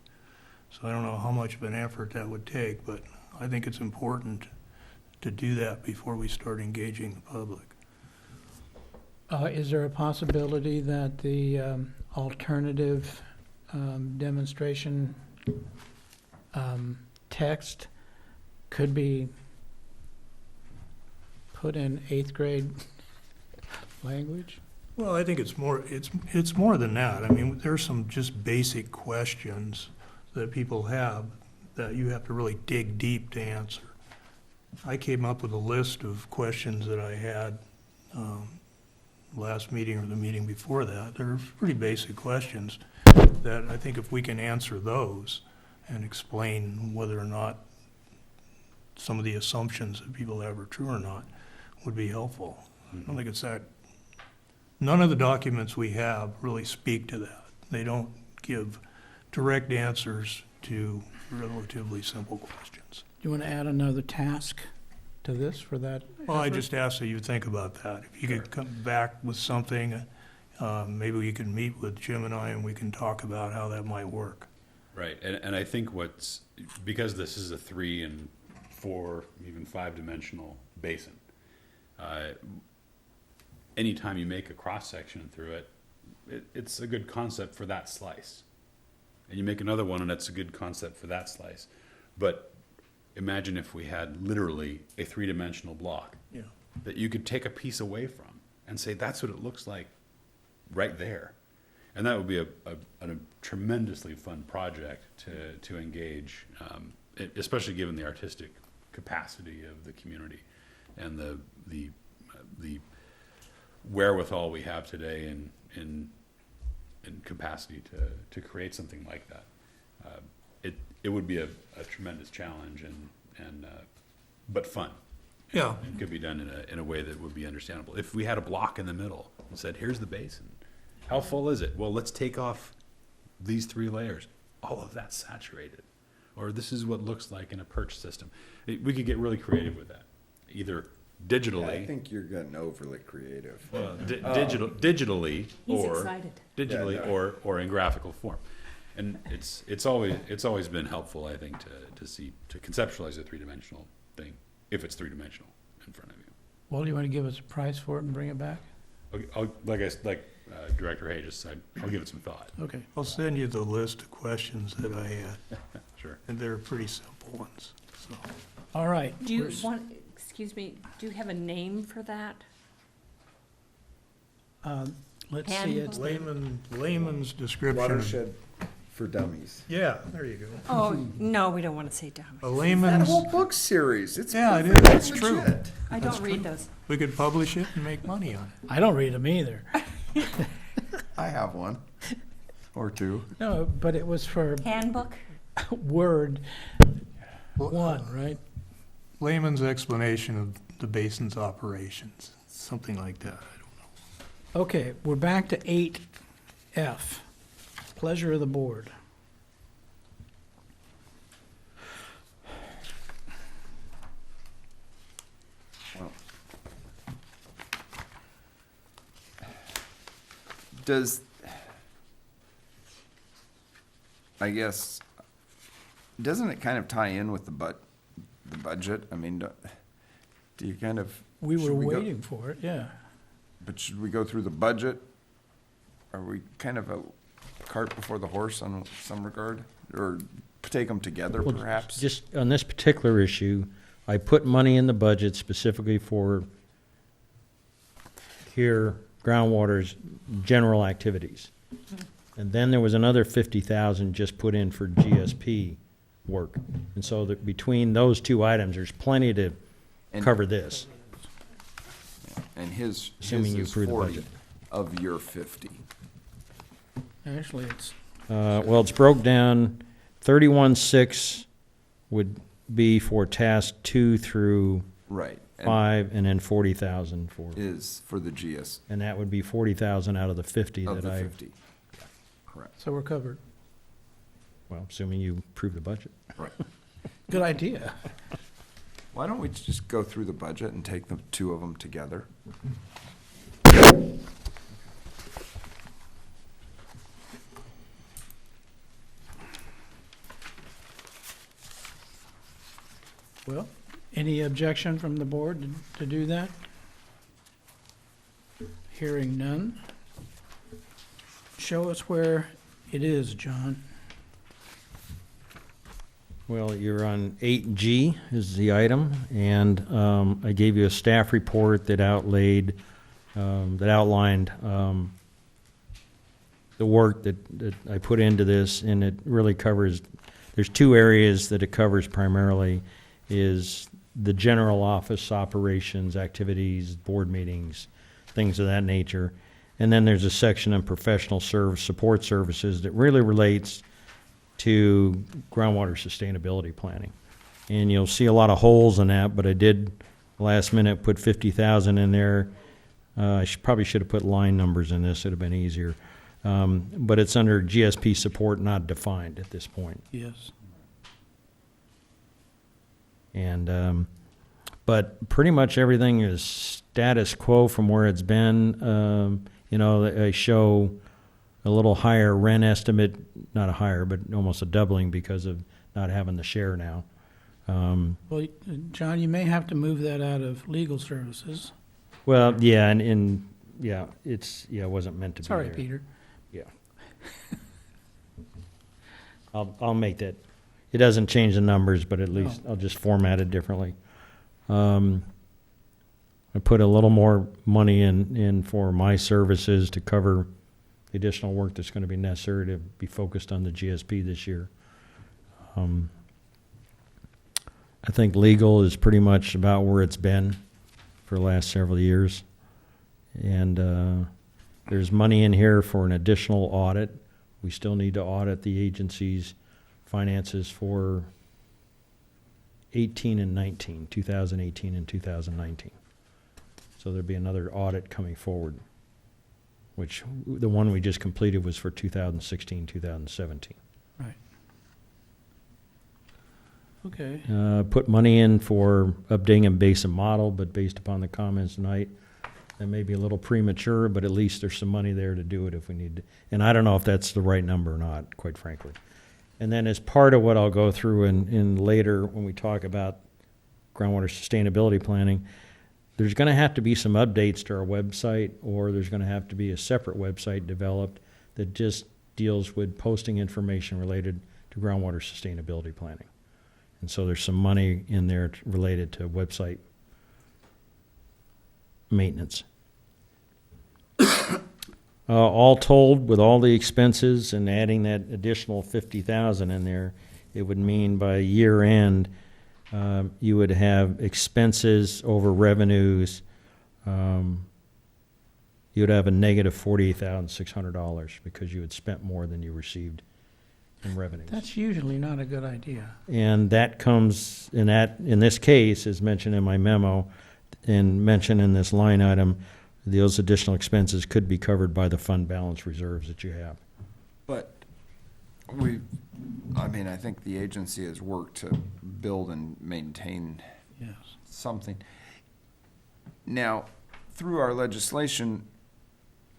So I don't know how much of an effort that would take, but I think it's important to do that before we start engaging the public. Is there a possibility that the alternative demonstration text could be put in 8th grade language? Well, I think it's more than that. I mean, there's some just basic questions that people have that you have to really dig deep to answer. I came up with a list of questions that I had last meeting or the meeting before that. They're pretty basic questions that I think if we can answer those and explain whether or not some of the assumptions that people have are true or not would be helpful. I don't think it's that. None of the documents we have really speak to that. They don't give direct answers to relatively simple questions. Do you want to add another task to this for that? Well, I effort? just ask that you think about that. If you could come back with something, maybe we can meet with Jim and I and we can talk about how that might work. Right, and I think because this is a 3 and 4, even 5-dimensional basin, anytime you make a cross-section through it, it's a good concept for that slice. And you make another one and it's a good concept for that slice. But imagine if we had literally a 3-dimensional block Yeah. that you could take a piece away from and say, that's what it looks like right there. And that would be a tremendously fun project to engage, especially given the artistic capacity of the community and the wherewithal we have today in capacity to create something like that. It would be a tremendous challenge and but fun. Yeah. It could be done in a way that would be understandable. If we had a block in the middle and said, here's the basin, how full is it? Well, let's take off these 3 layers. All of that's saturated. Or this is what it looks like in a perch system. We could get really creative with that, either digitally. I think you're getting overly creative. Well, digitally, He's or excited. digitally, Yeah, no. or in graphical form, and it's always been helpful, I think, to conceptualize a 3-dimensional thing if it's 3-dimensional in front of you. Well, do you want to give us a price for it and bring it back? Like Director Hay just said, I'll give it some thought. Okay. I'll send you the list of questions that I had, Sure. and they're pretty simple ones, so. All right. Do you Where's- want, excuse me, do you have a name for that? Let's see, Handbook. it's, Layman's description. Watershed for Dummies. Yeah, there you go. Oh, no, we don't want to say dumb. A That layman's, whole book series, it's yeah, it is, perfect. that's It's true. legit. I don't read those. We could publish it and make money on it. I don't read them either. I have one or two. No, but it was for Handbook? Word 1, right? Layman's explanation of the basin's operations, something like that. I don't know. Okay, we're back to 8F, pleasure of the board. Does, I guess, doesn't it kind of tie in with the budget? I mean, do you kind of? We were should go- waiting for it, yeah. But should we go through the budget? Are we kind of a cart before the horse on some regard? Or take them together Well, perhaps? Just on this particular issue, I put money in the budget specifically for here, groundwater's general activities. And then there was another 50,000 just put in for GSP work. And so that between those 2 items, there's plenty to And- cover this. And his Assuming you is approve the 40 budget. of your 50. Actually, it's, Well, it's broke down, 31.6 would be for task 2 through Right. And 5, and then 40,000 for, is for the GS and that would be 40,000 out of the 50 of that the I, 50. Correct. so we're covered. well, assuming you approve the budget. Good idea. Why don't we just go through the budget and take the 2 of them together? Well, any objection from the board to do that? Hearing none. Show us where it is, John. Well, you're on 8G is the item, and I gave you a staff report that outlined the work that I put into this, and it really covers, there's two areas that it covers primarily, is the general office operations, activities, board meetings, things of that nature. And then there's a section on professional support services that really relates to groundwater sustainability planning. And you'll see a lot of holes in that, but I did last minute put 50,000 in there. I probably should have put line numbers in this, it'd have been easier. But it's under GSP support, not defined at this point. Yes. And, but pretty much everything is status quo from where it's been. You know, I show a little higher rent estimate, not a higher, but almost a doubling because of not having the share now. Well, John, you may have to move that out of legal services. Well, yeah, and yeah, it wasn't meant to be Sorry, there. Peter. Yeah. I'll make that. It doesn't change the numbers, but at least I'll just format it differently. I put a little more money in for my services to cover the additional work that's going to be necessary to be focused on the GSP this year. I think legal is pretty much about where it's been for the last several years. And there's money in here for an additional audit. We still need to audit the agency's finances for 18 and 19, 2018 and 2019. So there'll be another audit coming forward, which the one we just completed was for 2016, 2017. Right. Okay. Put money in for updating a basin model, but based upon the comments tonight, that may be a little premature, but at least there's some money there to do it if we need to. And I don't know if that's the right number or not, quite frankly. And then as part of what I'll go through in later when we talk about groundwater sustainability planning, there's going to have to be some updates to our website, or there's going to have to be a separate website developed that just deals with posting information related to groundwater sustainability planning. And so there's some money in there related to website maintenance. All told, with all the expenses and adding that additional 50,000 in there, it would mean by year end, you would have expenses over revenues. You would have a negative $48,600 because you had spent more than you received in revenues. That's usually not a good idea. And that comes, in this case, as mentioned in my memo, and mentioned in this line item, those additional expenses could be covered by the fund balance reserves that you have. But I think the agency has worked to build and maintain Yes. something. Now, through our legislation,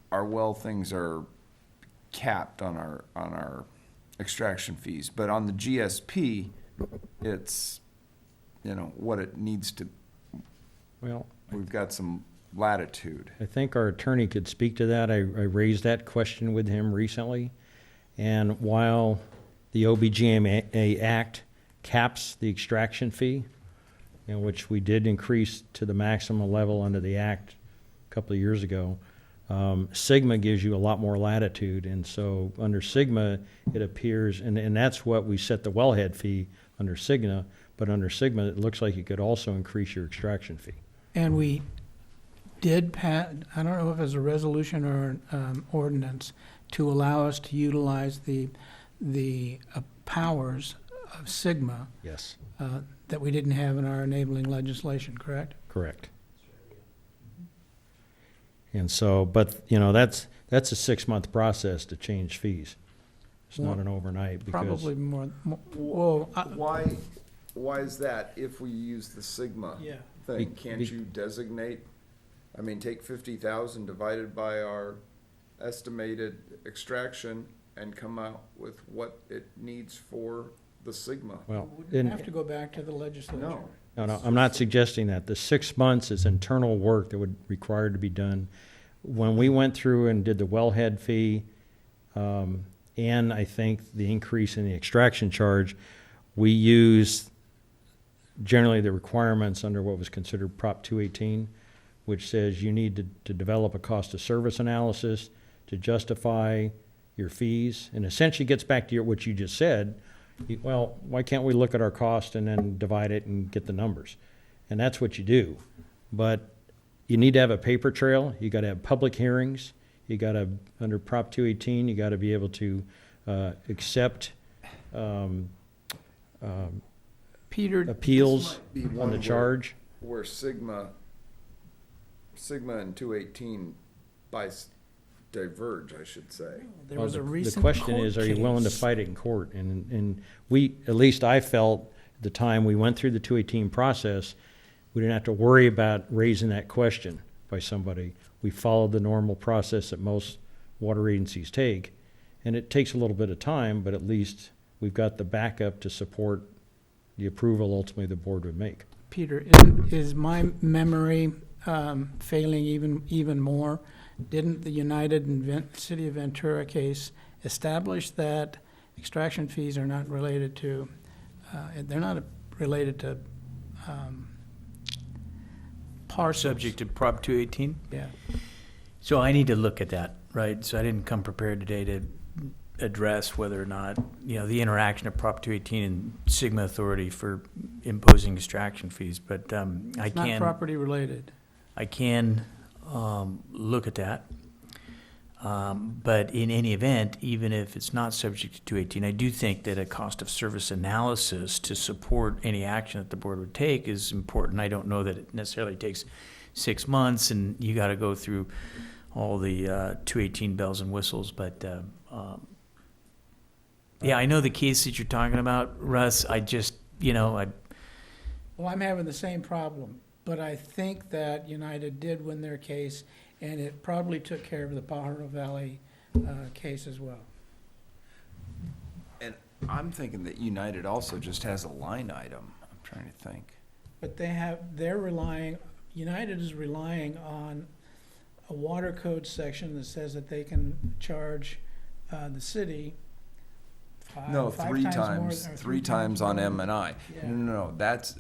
our well things are capped on our extraction fees, but on the GSP, it's, what it needs to, Well, we've got some latitude. I think our attorney could speak to that. I raised that question with him recently. And while the OBGMA Act caps the extraction fee, which we did increase to the maximum level under the Act a couple of years ago, SGMA gives you a lot more latitude. And so under SGMA, it appears, and that's what we set the wellhead fee under SGMA, but under SGMA, it looks like you could also increase your extraction fee. And we did I don't know if it's a resolution or an ordinance, to allow us to utilize the powers of SGMA Yes. that we didn't have in our enabling legislation, correct? Correct. And so, but, that's a 6-month process to change fees. It's not an overnight because. Probably more, well, Why is that if we use the Sigma yeah. thing? Can't you designate, take 50,000 divided by our estimated extraction and come out with what it needs for the Sigma. Well, Wouldn't and, have to go back to the legislature. No. no, I'm not suggesting that. The 6 months is internal work that would require to be done. When we went through and did the wellhead fee, and I think the increase in the extraction charge, we used generally the requirements under what was considered Prop 218, which says you need to develop a cost of service analysis to justify your fees, and essentially gets back to what you just said. Well, why can't we look at our cost and then divide it and get the numbers? And that's what you do. But you need to have a paper trail. You got to have public hearings. You got to, under Prop 218, you got to be able to accept Peter, appeals This might be on one the where- charge. Where Sigma and 218 diverge, I should say. there Well, was a the recent question court is, are you willing to case. fight it in court? And we, at least I felt at the time we went through the 218 process, we didn't have to worry about raising that question by somebody. We followed the normal process that most water agencies take. And it takes a little bit of time, but at least we've got the backup to support the approval ultimately the board would make. Peter, is my memory failing even more? Didn't the United and City of Ventura case establish that extraction fees are not related to, they're not related to parcels? Subject to Prop 218? Yeah. So I need to look at that, right? So I didn't come prepared today to address whether or not, the interaction of Prop 218 and Sigma Authority for imposing extraction fees, but I It's not can. property related. I can look at that. But in any event, even if it's not subject to 218, I do think that a cost of service analysis to support any action that the board would take is important. I don't know that it necessarily takes 6 months and you got to go through all the 218 bells and whistles, but yeah, I know the case that you're talking about, Russ. I just, Well, I'm having the same problem, but I think that United did win their case, and it probably took care of the Pajaro Valley case as well. And I'm thinking that United also just has a line item. I'm trying to think. But United is relying on a water code section that says that they can charge the city No, five three times more, times, or three times on more. M&I. Yeah. No, that's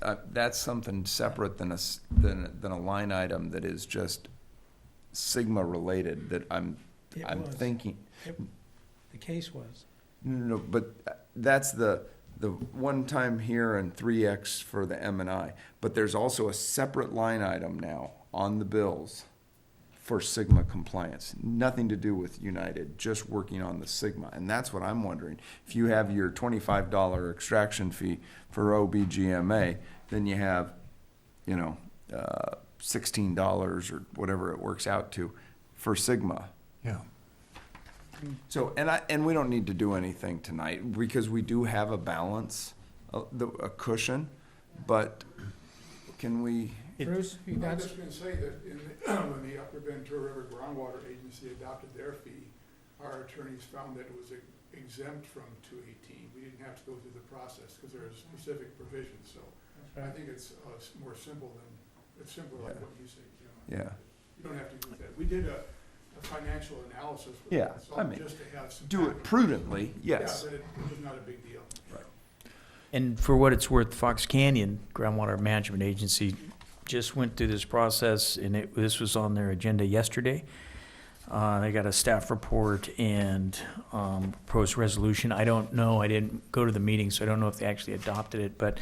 something separate than a line item that is just Sigma related that I'm It I'm was. thinking. The case was. No, but that's the one time here and 3X for the M&I. But there's also a separate line item now on the bills for Sigma compliance. Nothing to do with United, just working on the Sigma. And that's what I'm wondering. If you have your $25 extraction fee for OBGMA, then you have, $16 or whatever it works out to for Sigma. Yeah. So, and we don't need to do anything tonight because we do have a balance, a cushion, but can we? Bruce, you I'm got, just gonna say that when the Upper Ventura River Groundwater Agency adopted their fee, our attorneys found that it was exempt from 218. We didn't have to go through the process because there are specific provisions, so I think it's more simple it's simpler like what you say, Jim. Yeah. You don't have to do that. We did a financial analysis with Yeah, the I consultant mean, just to have some. Do it backup. prudently, yes. Yeah, but it was not a big deal. and for what it's worth, Fox Canyon Groundwater Management Agency just went through this process, and this was on their agenda yesterday. They got a staff report and proposed resolution. I don't know, I didn't go to the meeting, so I don't know if they actually adopted it, but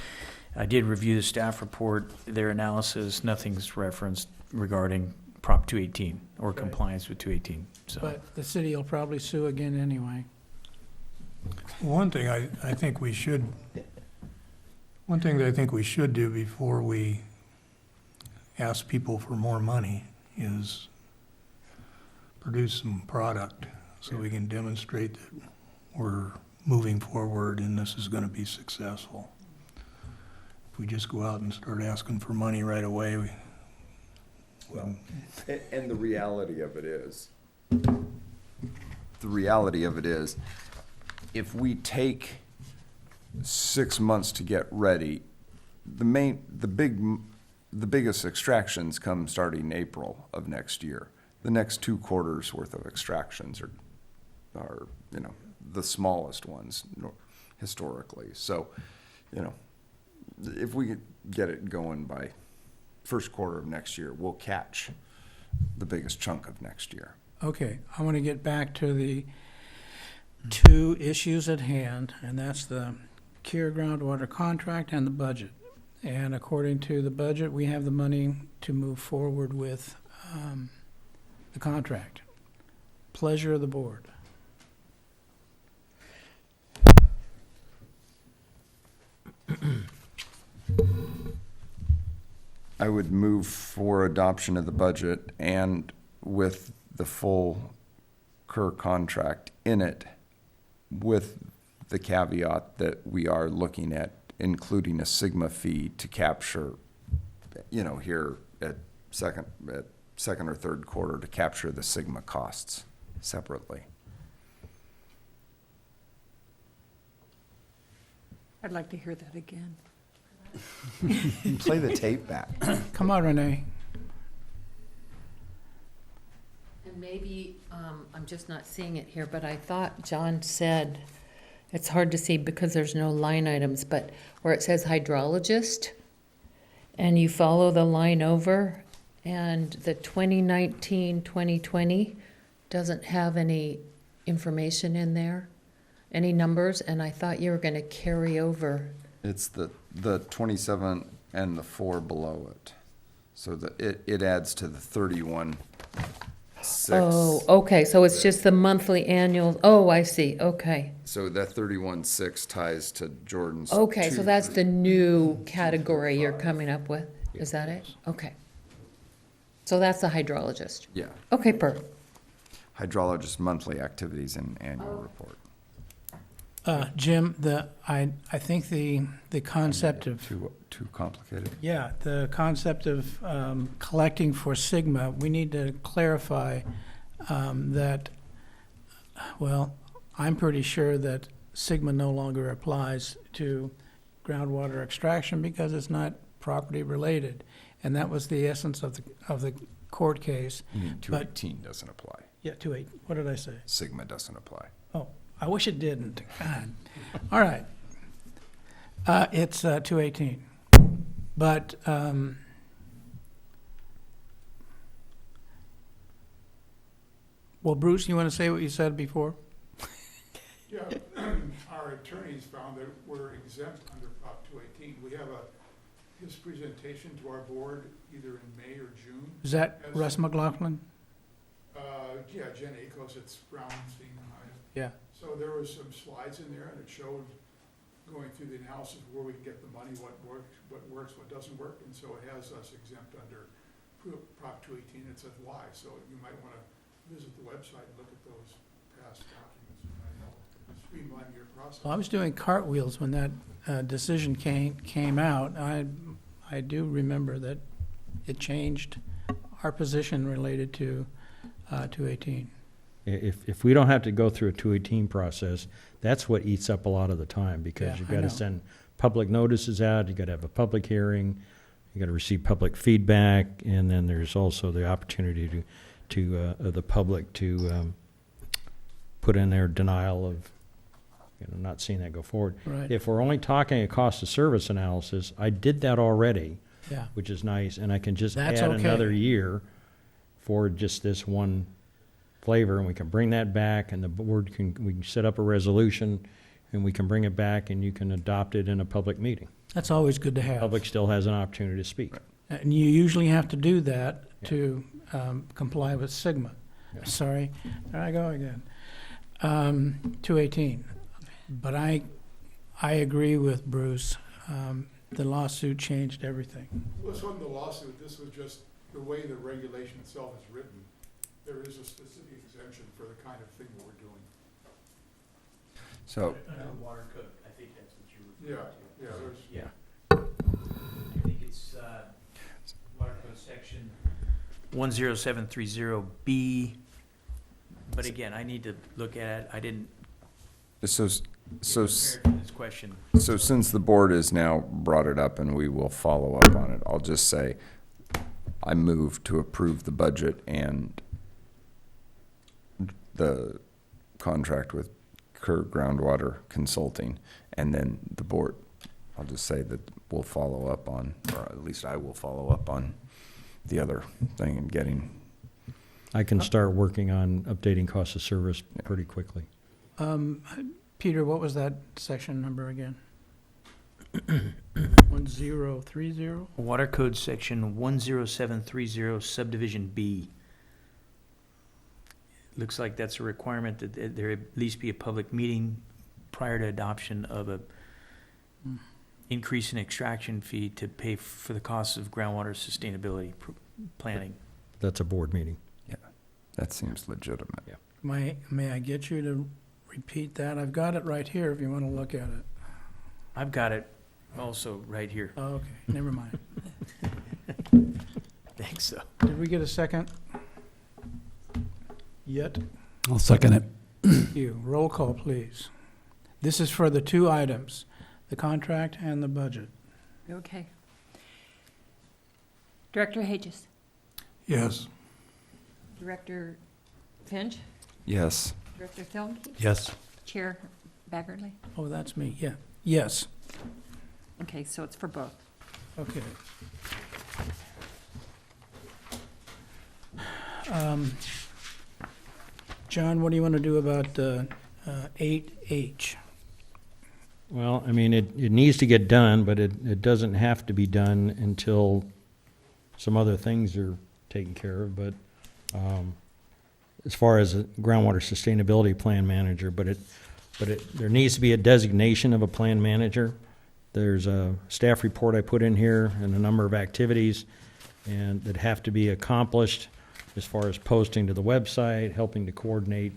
I did review the staff report, their analysis, nothing's referenced regarding Prop 218 or compliance with 218, so. but the city will probably sue again anyway. One thing I think we should, one thing that I think we should do before we ask people for more money is produce some product so we can demonstrate that we're moving forward and this is going to be successful. If we just go out and start asking for money right away, Well, and the reality of it is, if we take 6 months to get ready. The biggest extractions come starting April of next year. The next 2 quarters worth of extractions are the smallest ones historically. So, if we could get it going by first quarter of next year, we'll catch the biggest chunk of next year. Okay, I want to get back to the 2 issues at hand, and that's the Cure groundwater contract and the budget. And according to the budget, we have the money to move forward with the contract. Pleasure of the board. I would move for adoption of the budget and with the full Kerr contract in it, with the caveat that we are looking at including a Sigma fee to capture, here at second or third quarter to capture the Sigma costs separately. I'd like to hear that again. Play the tape back. Come on, Renee. And maybe, I'm just not seeing it here, but I thought John said, it's hard to see because there's no line items, but where it says hydrologist, and you follow the line over, and the 2019, 2020 doesn't have any information in there, any numbers, and I thought you were gonna carry over. It's the 27 and the 4 below it. So it adds to the 31.6. Oh, okay, so it's just the monthly annual, oh, I see, okay. So that 31.6 ties to Jordan's. Okay, so 2. that's the new category you're coming up with, is that it? Okay. So that's the hydrologist. Yeah, Okay, perfect. hydrologist monthly activities and annual report. Jim, I think the concept of, Too complicated? yeah, the concept of collecting for Sigma, we need to clarify that, well, I'm pretty sure that Sigma no longer applies to groundwater extraction because it's not property related. And that was the essence of the court case. You mean 218 doesn't apply. Yeah, 2.8, what did I say? Sigma doesn't apply. Oh, I wish it didn't. God. All right. It's 218. But well, Bruce, you want to say what you said before? Yeah, our attorneys found that we're exempt under Prop 218. We have his presentation to our board either in May or June. Is that Russ McLaughlin? Yeah, Jen Akos, it's Brownstein High. Yeah. So there was some slides in there, and it showed going through the analysis of where we can get the money, what works, what doesn't work, and so it has us exempt under Prop 218. It says why, so you might want to visit the website and look at those past documents. It might help streamline your process. Well, I was doing cartwheels when that decision came out. I do remember that it changed our position related to 218. If we don't have to go through a 218 process, that's what eats up a lot of the time, because Yeah, you've I got know. to send public notices out, you've got to have a public hearing, you got to receive public feedback, and then there's also the opportunity to the public to put in their denial of, not seeing that go forward. Right. If we're only talking a cost of service analysis, I did that already, Yeah. which is nice, and I can just That's add okay. another year for just this one flavor, and we can bring that back, and the board we can set up a resolution, and we can bring it back, and you can adopt it in a public meeting. That's always good to have. Public still has an opportunity to speak. And you usually have to do that Yeah. to comply with Sigma. Yeah. Sorry, there I go again. 218. But I agree with Bruce. The lawsuit changed everything. Well, this wasn't the lawsuit, this was just the way the regulation itself is written. There is a specific exemption for the kind of thing that we're doing. So, Water code, I think that's what you were. Yeah, there's. Yeah. I think it's, water code section 10730B. But again, I need to look at it. I didn't so prepare for his question. So since the board has now brought it up and we will follow up on it, I'll just say, I move to approve the budget and the contract with Kerr Groundwater Consulting, and then the board, I'll just say that we'll follow up on, or at least I will follow up on the other thing and getting, I can start working on updating cost of service pretty quickly. Peter, what was that section number again? 1030? Water Code Section 10730, Subdivision B. Looks like that's a requirement that there at least be a public meeting prior to adoption of a increase in extraction fee to pay for the costs of groundwater sustainability planning. That's a board meeting. that seems legitimate. May I get you to repeat that? I've got it right here if you want to look at it. I've got it also right here. Oh, okay, never mind. Thanks, so. Did we get a second? Yet? I'll second it. Thank you. Roll call, please. This is for the two items, the contract and the budget. Okay. Director Hedges, Yes. Director Finch, Yes. Director Thilke, Yes. Chair Baggerly. Oh, that's me, yeah. Yes, Okay, so it's for both. okay. John, what do you want to do about 8H? Well, I mean, it needs to get done, but it doesn't have to be done until some other things are taken care of. But as far as a groundwater sustainability plan manager, there needs to be a designation of a plan manager. There's a staff report I put in here and a number of activities and that have to be accomplished as far as posting to the website, helping to coordinate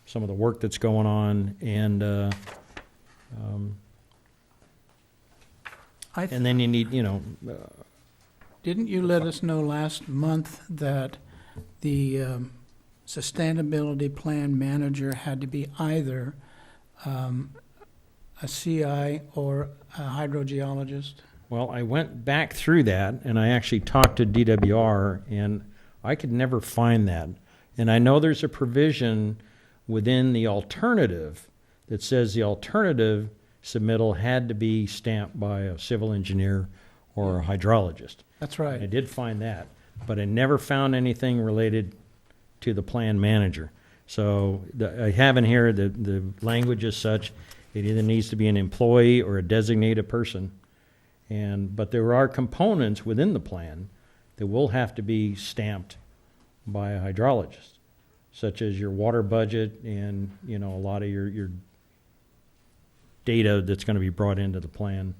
some of the work that's going on, and then you need, Didn't you let us know last month that the sustainability plan manager had to be either a CI or a hydrogeologist? Well, I went back through that, and I actually talked to DWR, and I could never find that. And I know there's a provision within the alternative that says the alternative submittal had to be stamped by a civil engineer or a hydrologist. That's I right. did find that, but I never found anything related to the plan manager. So I have in here, the language is such, it either needs to be an employee or a designated person. But there are components within the plan that will have to be stamped by a hydrologist, such as your water budget and, a lot of your data that's going to be brought into the plan.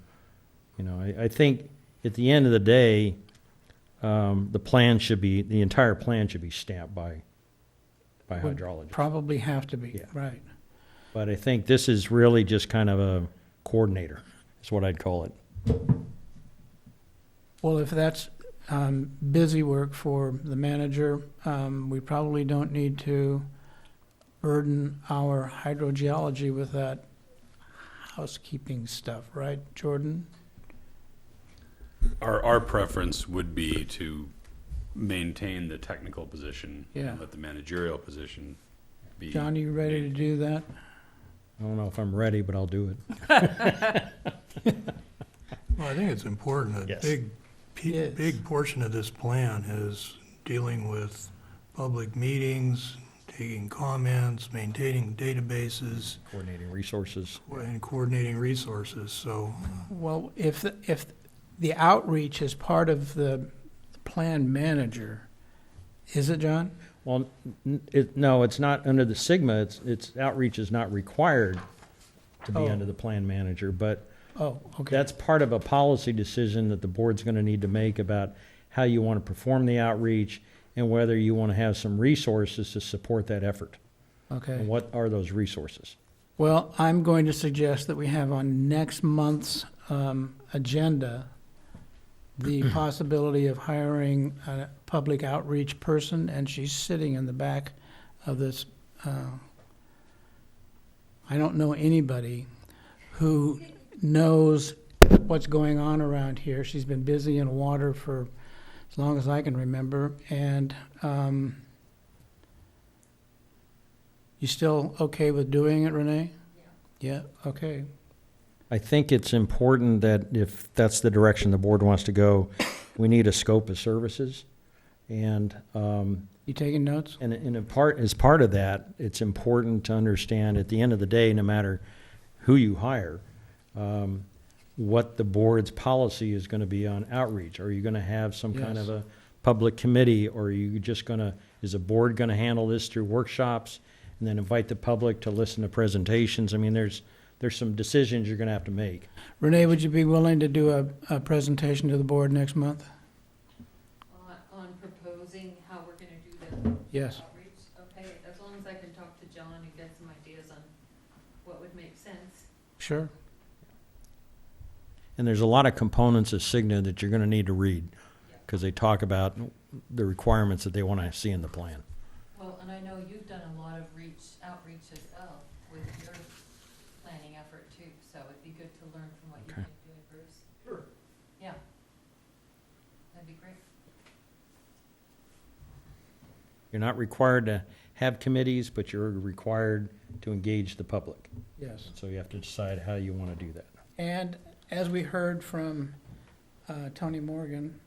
I think at the end of the day, the entire plan should be stamped by Would hydrologists. Probably have to be, Yeah. right. But I think this is really just kind of a coordinator, is what I'd call it. Well, if that's busy work for the manager, we probably don't need to burden our hydrogeology with that housekeeping stuff, right, Jordan? Our preference would be to maintain the technical position. Yeah. And let the managerial position be. John, are you ready to do that? I don't know if I'm ready, but I'll do it. Well, I think it's important. A Yes. Yes. big portion of this plan is dealing with public meetings, taking comments, maintaining databases, Coordinating resources. and coordinating resources. So Well, if the outreach is part of the plan manager, is it, John? Well, no, it's not under the SIGMA. It's outreach is not required to be Oh. under the plan manager, but Oh, okay. that's part of a policy decision that the board's going to need to make about how you want to perform the outreach and whether you want to have some resources to support that effort. Okay. And what are those resources? Well, I'm going to suggest that we have on next month's agenda the possibility of hiring a public outreach person, and she's sitting in the back of this. I don't know anybody who knows what's going on around here. She's been busy in water for as long as I can remember, and you still okay with doing it, Renee? Yeah, okay. I think it's important that if that's the direction the board wants to go, we need a scope of services. And, You taking notes? and as part of that, it's important to understand at the end of the day, no matter who you hire, what the board's policy is going to be on outreach. Are you going to have some kind Yes. of a public committee, or are you just going to, is the board going to handle this through workshops and then invite the public to listen to presentations? I mean, there's some decisions you're going to have to make. Renee, would you be willing to do a presentation to the board next month? On proposing how we're gonna do the Yes. outreach, okay, as long as I can talk to John and get some ideas on what would make sense. Sure. And there's a lot of components of Cigna that you're going to need to read, because they talk about the requirements that they want to see in the plan. Well, and I know you've done a lot of outreach as well with your planning effort too, so it'd be good to learn from what you've Okay. been doing, Bruce. Sure. Yeah. That'd be great. You're not required to have committees, but you're required to engage the public. Yes. So you have to decide how you want to do that. And as we heard from Tony Morgan,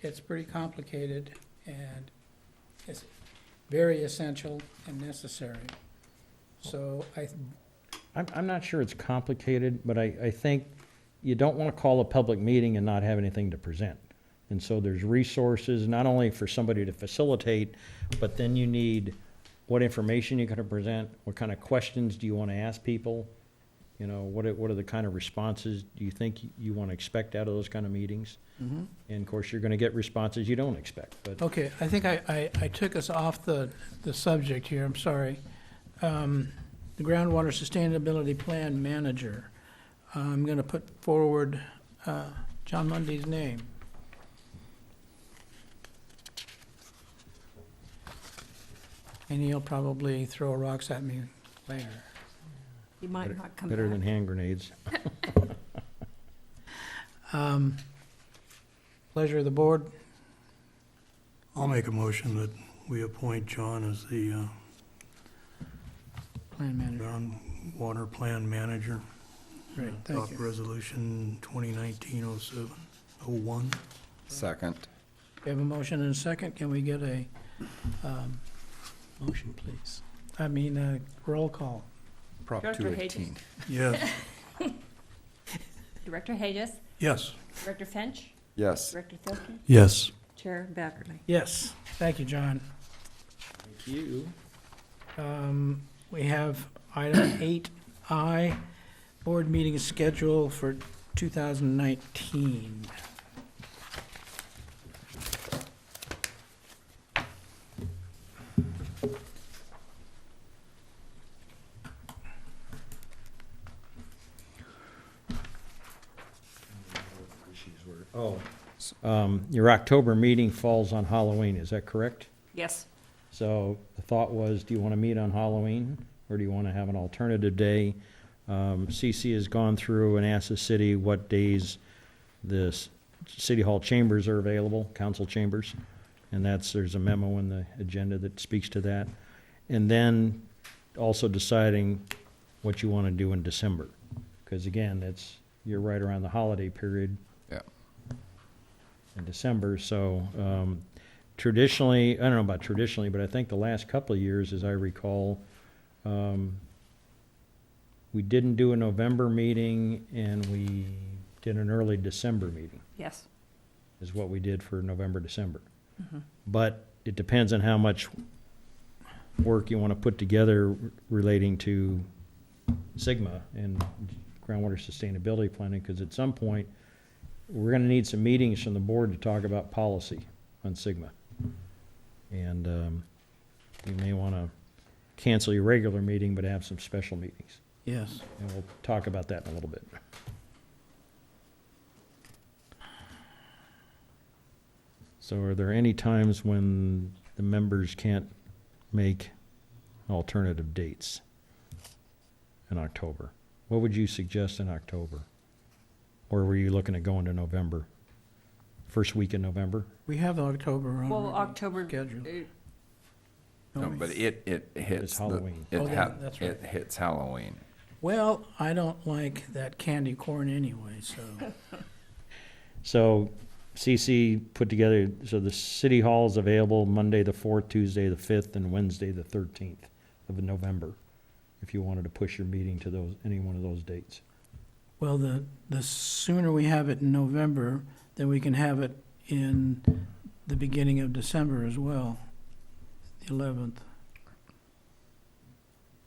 it's pretty complicated, and it's very essential and necessary. So I'm not sure it's complicated, but I think you don't want to call a public meeting and not have anything to present. And so there's resources, not only for somebody to facilitate, but then you need what information you're going to present, what kind of questions do you want to ask people? You know, what are the kind of responses do you think you want to expect out of those kind of meetings? Mhm. And of course, you're going to get responses you don't expect, but Okay, I think I took us off the subject here, I'm sorry. The Groundwater Sustainability Plan Manager. I'm gonna put forward John Mundy's name. And he'll probably throw rocks at me later. You might not come better back. than hand grenades. Pleasure of the board. I'll make a motion that we appoint John as the Plan Manager. groundwater plan manager. Great, thank Adopt you. resolution 2019-07-01. Second. We have a motion and a second. Can we get a motion, please? I mean, a roll call. Prop Director 218. Yes. Director Hayes, Yes. Director Finch, Yes. Director Filkey, Yes. Chair Baggerly. Yes, thank you, John. Thank you. We have item 8I, board meeting schedule for 2019. Your October meeting falls on Halloween, is that correct? Yes. So the thought was, do you want to meet on Halloween, or do you want to have an alternative day? CC has gone through and asked the city what days the city hall chambers are available, council chambers, and there's a memo in the agenda that speaks to that. And then also deciding what you want to do in December, because again, you're right around the holiday period. Yeah. In December, so traditionally, I don't know about traditionally, but I think the last couple of years, as I recall, we didn't do a November meeting and we did an early December meeting, Yes. is what we did for November, December. Mhm. But it depends on how much work you want to put together relating to Sigma and groundwater sustainability planning, because at some point, we're going to need some meetings from the board to talk about policy on Sigma. And you may want to cancel your regular meeting, but have some special meetings. Yes. And we'll talk about that in a little bit. So are there any times when the members can't make alternative dates in October? What would you suggest in October? Or were you looking at going to November? First week in November? We have October on Well, our October, schedule. No, don't we? but it hits. It's Halloween. Oh, that's right. It hits Halloween. Well, I don't like that candy corn anyway, so. So CC put together, so the city hall is available Monday the 4th, Tuesday the 5th, and Wednesday the 13th of November, if you wanted to push your meeting to those, any one of those dates. Well, the sooner we have it in November, then we can have it in the beginning of December as well, the 11th.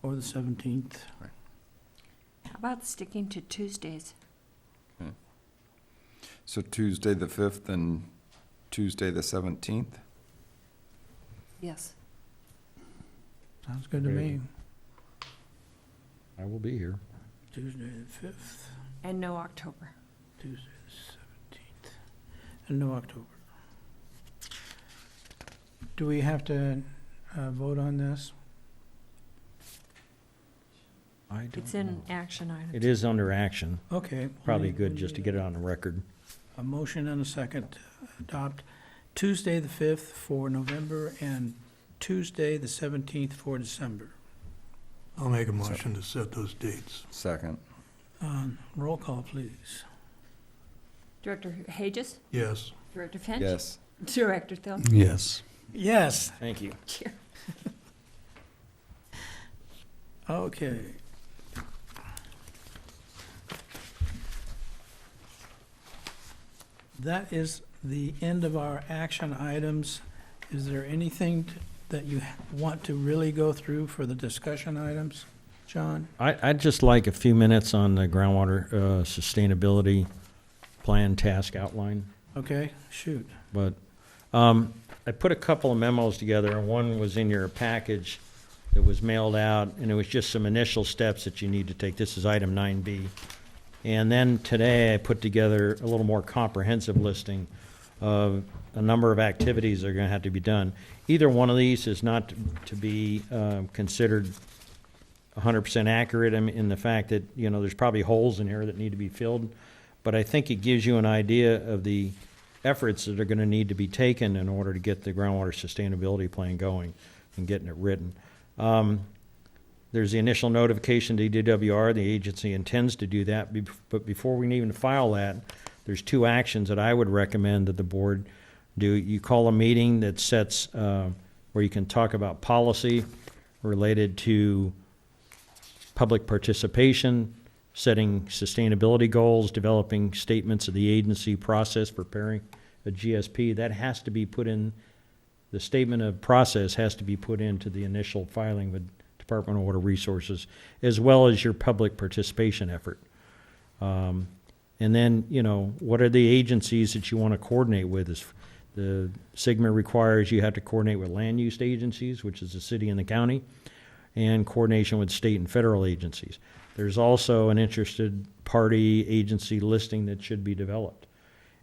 Or the 17th. how about sticking to Tuesdays? So Tuesday the 5th and Tuesday the 17th? Yes. Sounds good to me. I will be here. Tuesday the 5th, And no October. Tuesday the 17th, and no October. Do we have to vote on this? I don't It's in know. action items. It is under action. Okay. Probably good just to get it on the record. A motion and a second to adopt Tuesday the 5th for November and Tuesday the 17th for December. I'll make a motion to set those dates. Second. Roll call, please. Director Hages? Yes. Director Finch? Yes. Director Thel? Yes. Yes. Thank you. Okay. That is the end of our action items. Is there anything that you want to really go through for the discussion items, John? I'd just like a few minutes on the groundwater sustainability plan task outline. Okay, shoot. But I put a couple of memos together, and one was in your package that was mailed out, and it was just some initial steps that you need to take. This is item 9B. And then today, I put together a little more comprehensive listing of a number of activities that are going to have to be done. Either one of these is not to be considered 100% accurate in the fact that, you know, there's probably holes in here that need to be filled, but I think it gives you an idea of the efforts that are going to need to be taken in order to get the groundwater sustainability plan going and getting it written. There's the initial notification to DWR. The agency intends to do that, but before we can even file that, there's two actions that I would recommend that the board do. You call a meeting that sets, where you can talk about policy related to public participation, setting sustainability goals, developing statements of the agency process, preparing a GSP. That has to be put in, the statement of process has to be put into the initial filing with Department of Water Resources, as well as your public participation effort. And then, you know, what are the agencies that you want to coordinate with? The SIGMA requires you have to coordinate with land use agencies, which is the city and the county, and coordination with state and federal agencies. There's also an interested party agency listing that should be developed.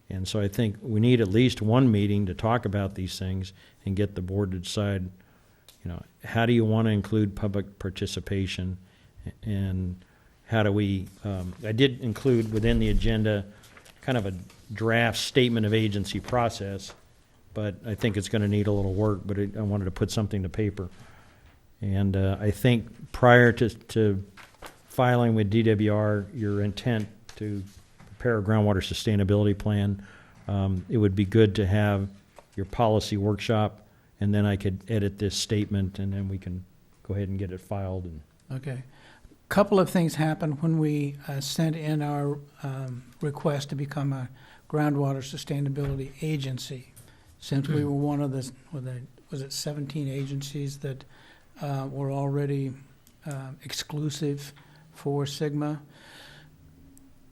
And so I think we need at least one meeting to talk about these things and get the board to decide, you know, how do you want to include public participation, and how do we, I did include within the agenda kind of a draft statement of agency process, but I think it's going to need a little work, but I wanted to put something to paper. And I think prior to filing with DWR, your intent to prepare a groundwater sustainability plan, it would be good to have your policy workshop, and then I could edit this statement, and then we can go ahead and get it filed. And Okay. Couple of things happened when we sent in our request to become a groundwater sustainability agency. Since we were one of the, was it 17 agencies that were already exclusive for SIGMA?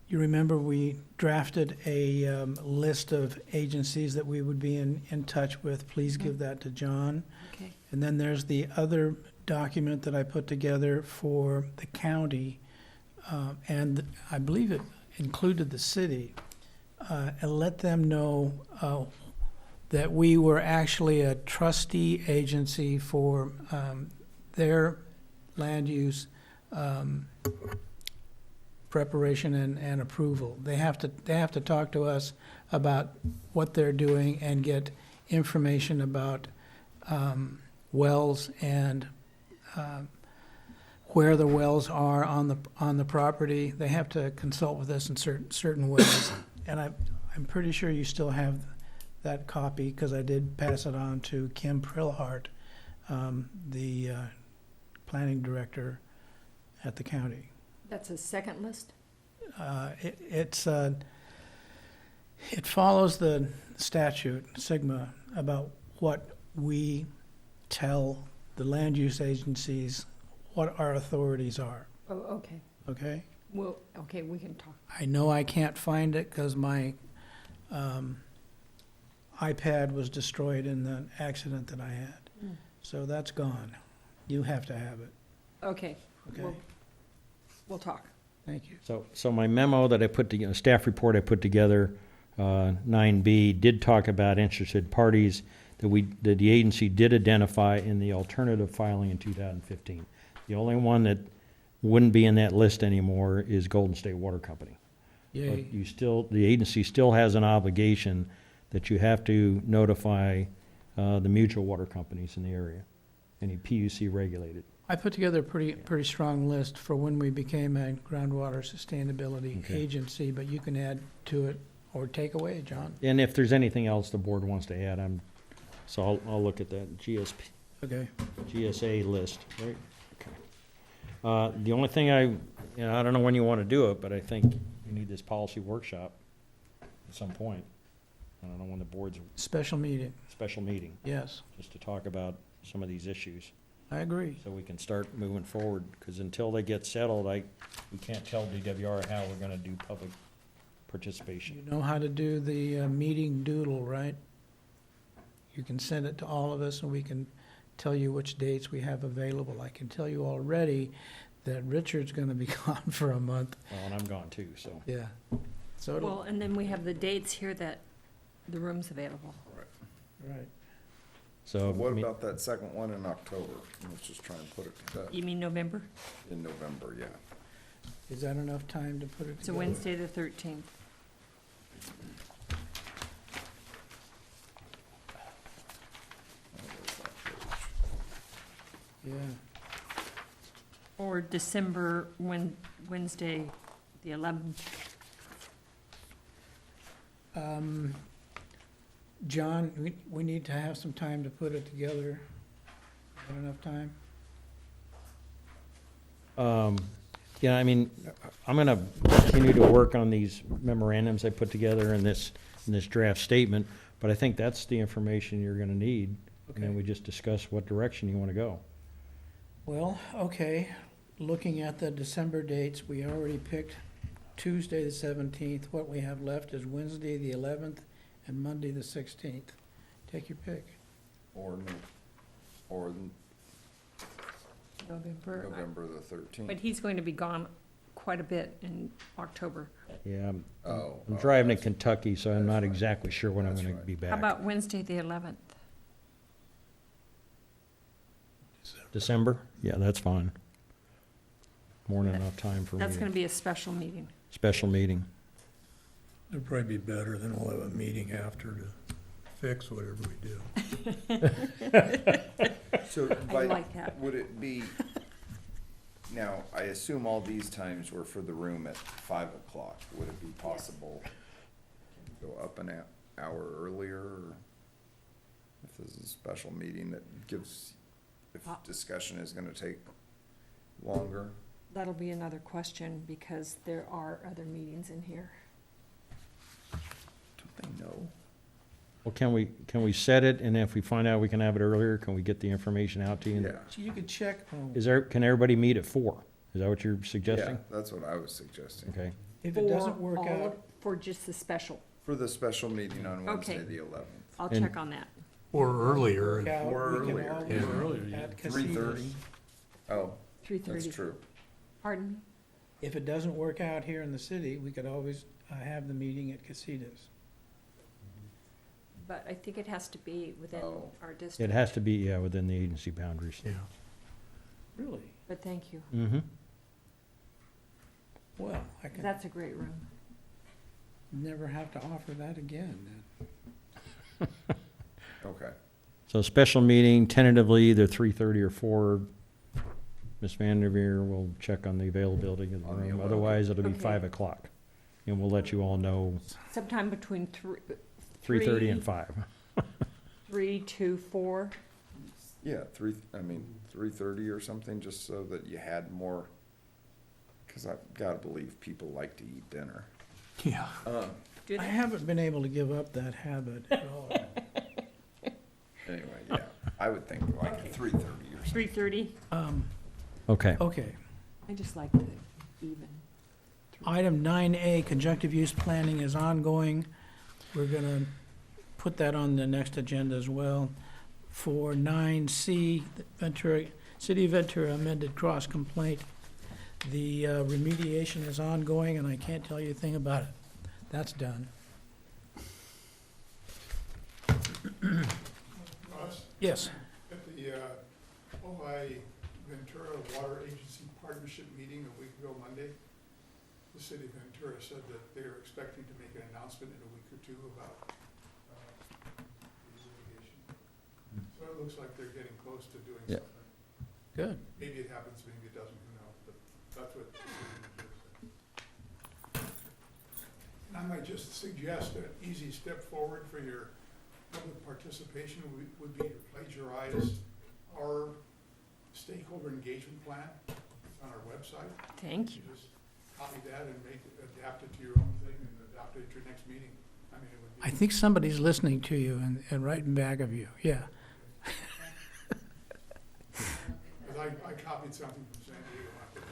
You remember we drafted a list of agencies that we would be in touch with. Please give that to John. Okay. And then there's the other document that I put together for the county, and I believe it included the city, and let them know that we were actually a trustee agency for their land use preparation and approval. They have to talk to us about what they're doing and get information about wells and where the wells are on the property. They have to consult with us in certain ways. And I'm pretty sure you still have that copy, because I did pass it on to Kim Prilhart, the planning director at the county. That's a second list? It follows the statute, SIGMA, about what we tell the land use agencies what our authorities are, Oh, okay. okay? Well, okay, we can talk. I know I can't find it because my iPad was destroyed in the accident that I had. Mm. So that's gone. You have to have it, Okay, okay? we'll talk. Thank you. So my memo that I put together, staff report I put together, 9B, did talk about interested parties that the agency did identify in the alternative filing in 2015. The only one that wouldn't be in that list anymore is Golden State Water Company. But Yay. the agency still has an obligation that you have to notify the mutual water companies in the area, any PUC regulated. I put together a pretty strong list for when we became a groundwater sustainability Okay. agency, but you can add to it or take away, John. And if there's anything else the board wants to add, I'll look at that Okay. GSA list, right? Okay. The only thing I don't know when you want to do it, but I think we need this policy workshop at some point. I don't know when the board's Special meeting, special meeting, yes, just to talk about some of these issues, I agree. so we can start moving forward, because until they get settled, we can't tell DWR how we're gonna do public participation. You know how to do the meeting doodle, right? You can send it to all of us and we can tell you which dates we have available. I can tell you already that Richard's gonna be gone for a month. Well, and I'm gone too, so. Yeah. So Well, it'll, and then we have the dates here that the room's available. right. So, What I mean, about that second one in October? Let's just try and put it to bed You mean November? in November, yeah. Is that enough time to put it It's a together? Wednesday, the 13th. Yeah. Or December, Wednesday, the 11th. John, we need to have some time to put it together. Got enough time? yeah, I mean, I'm gonna continue to work on these memorandums I put together in this draft statement, but I think that's the information you're gonna need. And then Okay. we just discuss what direction you wanna go. Well, okay, looking at the December dates, we already picked Tuesday, the 17th. What we have left is Wednesday, the 11th, and Monday, the 16th. Take your pick. Or November. November the But 13th. he's going to be gone quite a bit in October. Yeah, Oh. I'm driving to that's- Kentucky, so I'm not that's right. exactly sure when I'm That's gonna right. be back. How about Wednesday, the 11th? December? Yeah, that's fine. More than enough time for That's going me. to be a special meeting. Special meeting. It'd probably be better, then we'll have a meeting after to fix whatever we do. So I by- like that. would it be, now, I assume all these times were for the room at 5 o'clock. Would it be possible to go up an hour earlier? Or if this is a special meeting that gives, if discussion is gonna take longer? That'll be another question because there are other meetings in here. Don't they know? Well, can we set it, and if we find out we can have it earlier, can we get the information out to you? Yeah. So you could check, Can everybody meet at 4? Is that what you're Yeah, suggesting? that's what I was suggesting. Okay. if it doesn't For work all out, of- For just the special. For the special meeting on Okay. Wednesday, the 11th. I'll And- check on that. Or earlier, work out, Or we can earlier, always yeah. meet Earlier, yeah. at Casitas. 3:30? Oh, 3:30. that's true. Pardon? If it doesn't work out here in the city, we could always have the meeting at Casitas. But I think it has to be within Oh. our It district. has to be, yeah, within the agency boundaries. yeah. Really? But thank you. Mm-hmm. Well, I can That's a great room. never have to offer that again. Okay. So special meeting tentatively either 3:30 or 4. Ms. Vanderveer will check on the availability of the On the room. well. Otherwise, it'll be Okay. 5 o'clock. And we'll let you all know Sometime between 3:30 and 5. 3 to 4. Yeah, 3:30 or something, just so that you had more, because I've got to believe people like to eat dinner. Yeah. Do I they? haven't been able to give up that habit at all. Anyway, yeah, I would think like 3:30 or something. 3:30? Okay. Okay. I just like the even. Item 9A, conjunctive use planning is ongoing. We're going to put that on the next agenda as well. For 9C, Ventura, City of Ventura amended cross complaint. The remediation is ongoing, and I can't tell you a thing about it. That's done. Ross, Yes. at the Ojai Ventura Water Agency Partnership meeting a week ago Monday, the city of Ventura said that they are expecting to make an announcement in a week or two about the litigation. So it looks like they're getting close to doing Yeah. something. Good. Maybe it happens, maybe it doesn't, who knows, but that's what the city of Ventura said. And I might just suggest that an easy step forward for your public participation would be to plagiarize our stakeholder engagement plan. It's on our website. Thank you. Just copy that and adapt it to your own thing and adopt it at your next meeting. I mean, it would be. I think somebody's listening to you and writing back of you. Yeah. Because I copied something from San Diego, and I put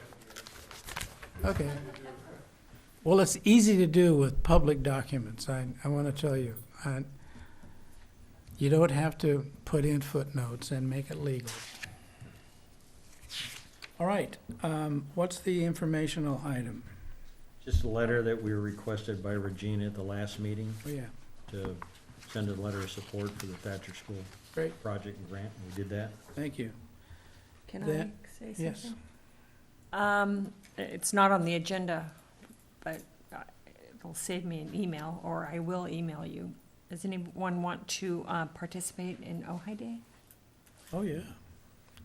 that together. Okay. Well, it's easy to do with public documents, I want to tell you. You don't have to put in footnotes and make it legal. All right, what's the informational item? Just a letter that we were requested by Regina at the last meeting Oh, yeah, to send a letter of support for the Thatcher School great, project and grant. We did that. thank you. Can That- I say something? Yes. It's not on the agenda, but it'll save me an email, or I will email you. Does anyone want to participate in Ojai Day? Oh, yeah.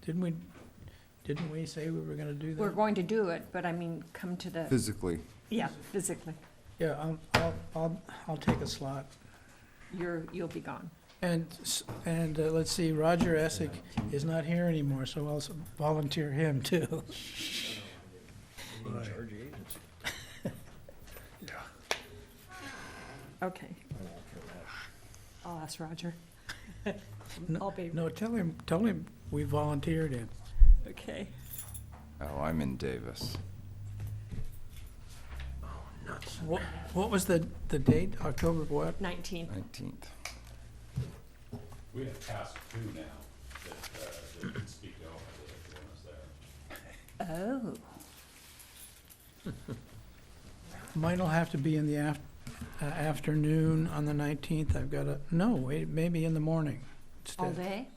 Didn't we say we were going to do We're that? going to do it, but I mean, come to the, Physically. yeah, physically. Yeah, I'll take a slot. You'll be gone. And let's see, Roger Essick is not here anymore, so I'll volunteer him too. Okay. I'll ask Roger. I'll be, No, tell him we volunteered him. okay. Oh, I'm in Davis. What was the date? October what? 19. 19th. We have task 2 now that can speak to if you want us there. Oh. Mine will have to be in the afternoon on the 19th. I've got wait, maybe in the morning All instead. day,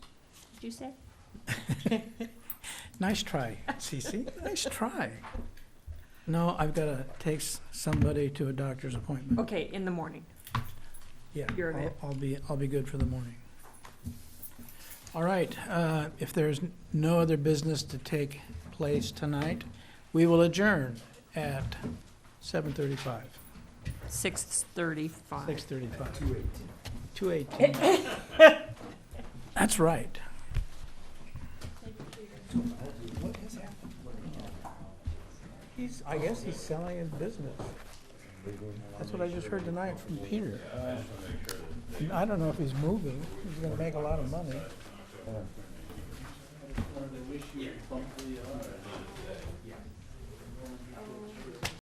did you say? Nice try, Cece. Nice try. No, I've got to take somebody to a doctor's appointment. Okay, in the morning. Yeah, You're available. I'll be good for the morning. All right, if there's no other business to take place tonight, we will adjourn at 7:35. 6:35. 6:35. 2:18. That's right. I guess he's selling his business. That's what I just heard tonight from Peter. I don't know if he's moving. He's gonna make a lot of money.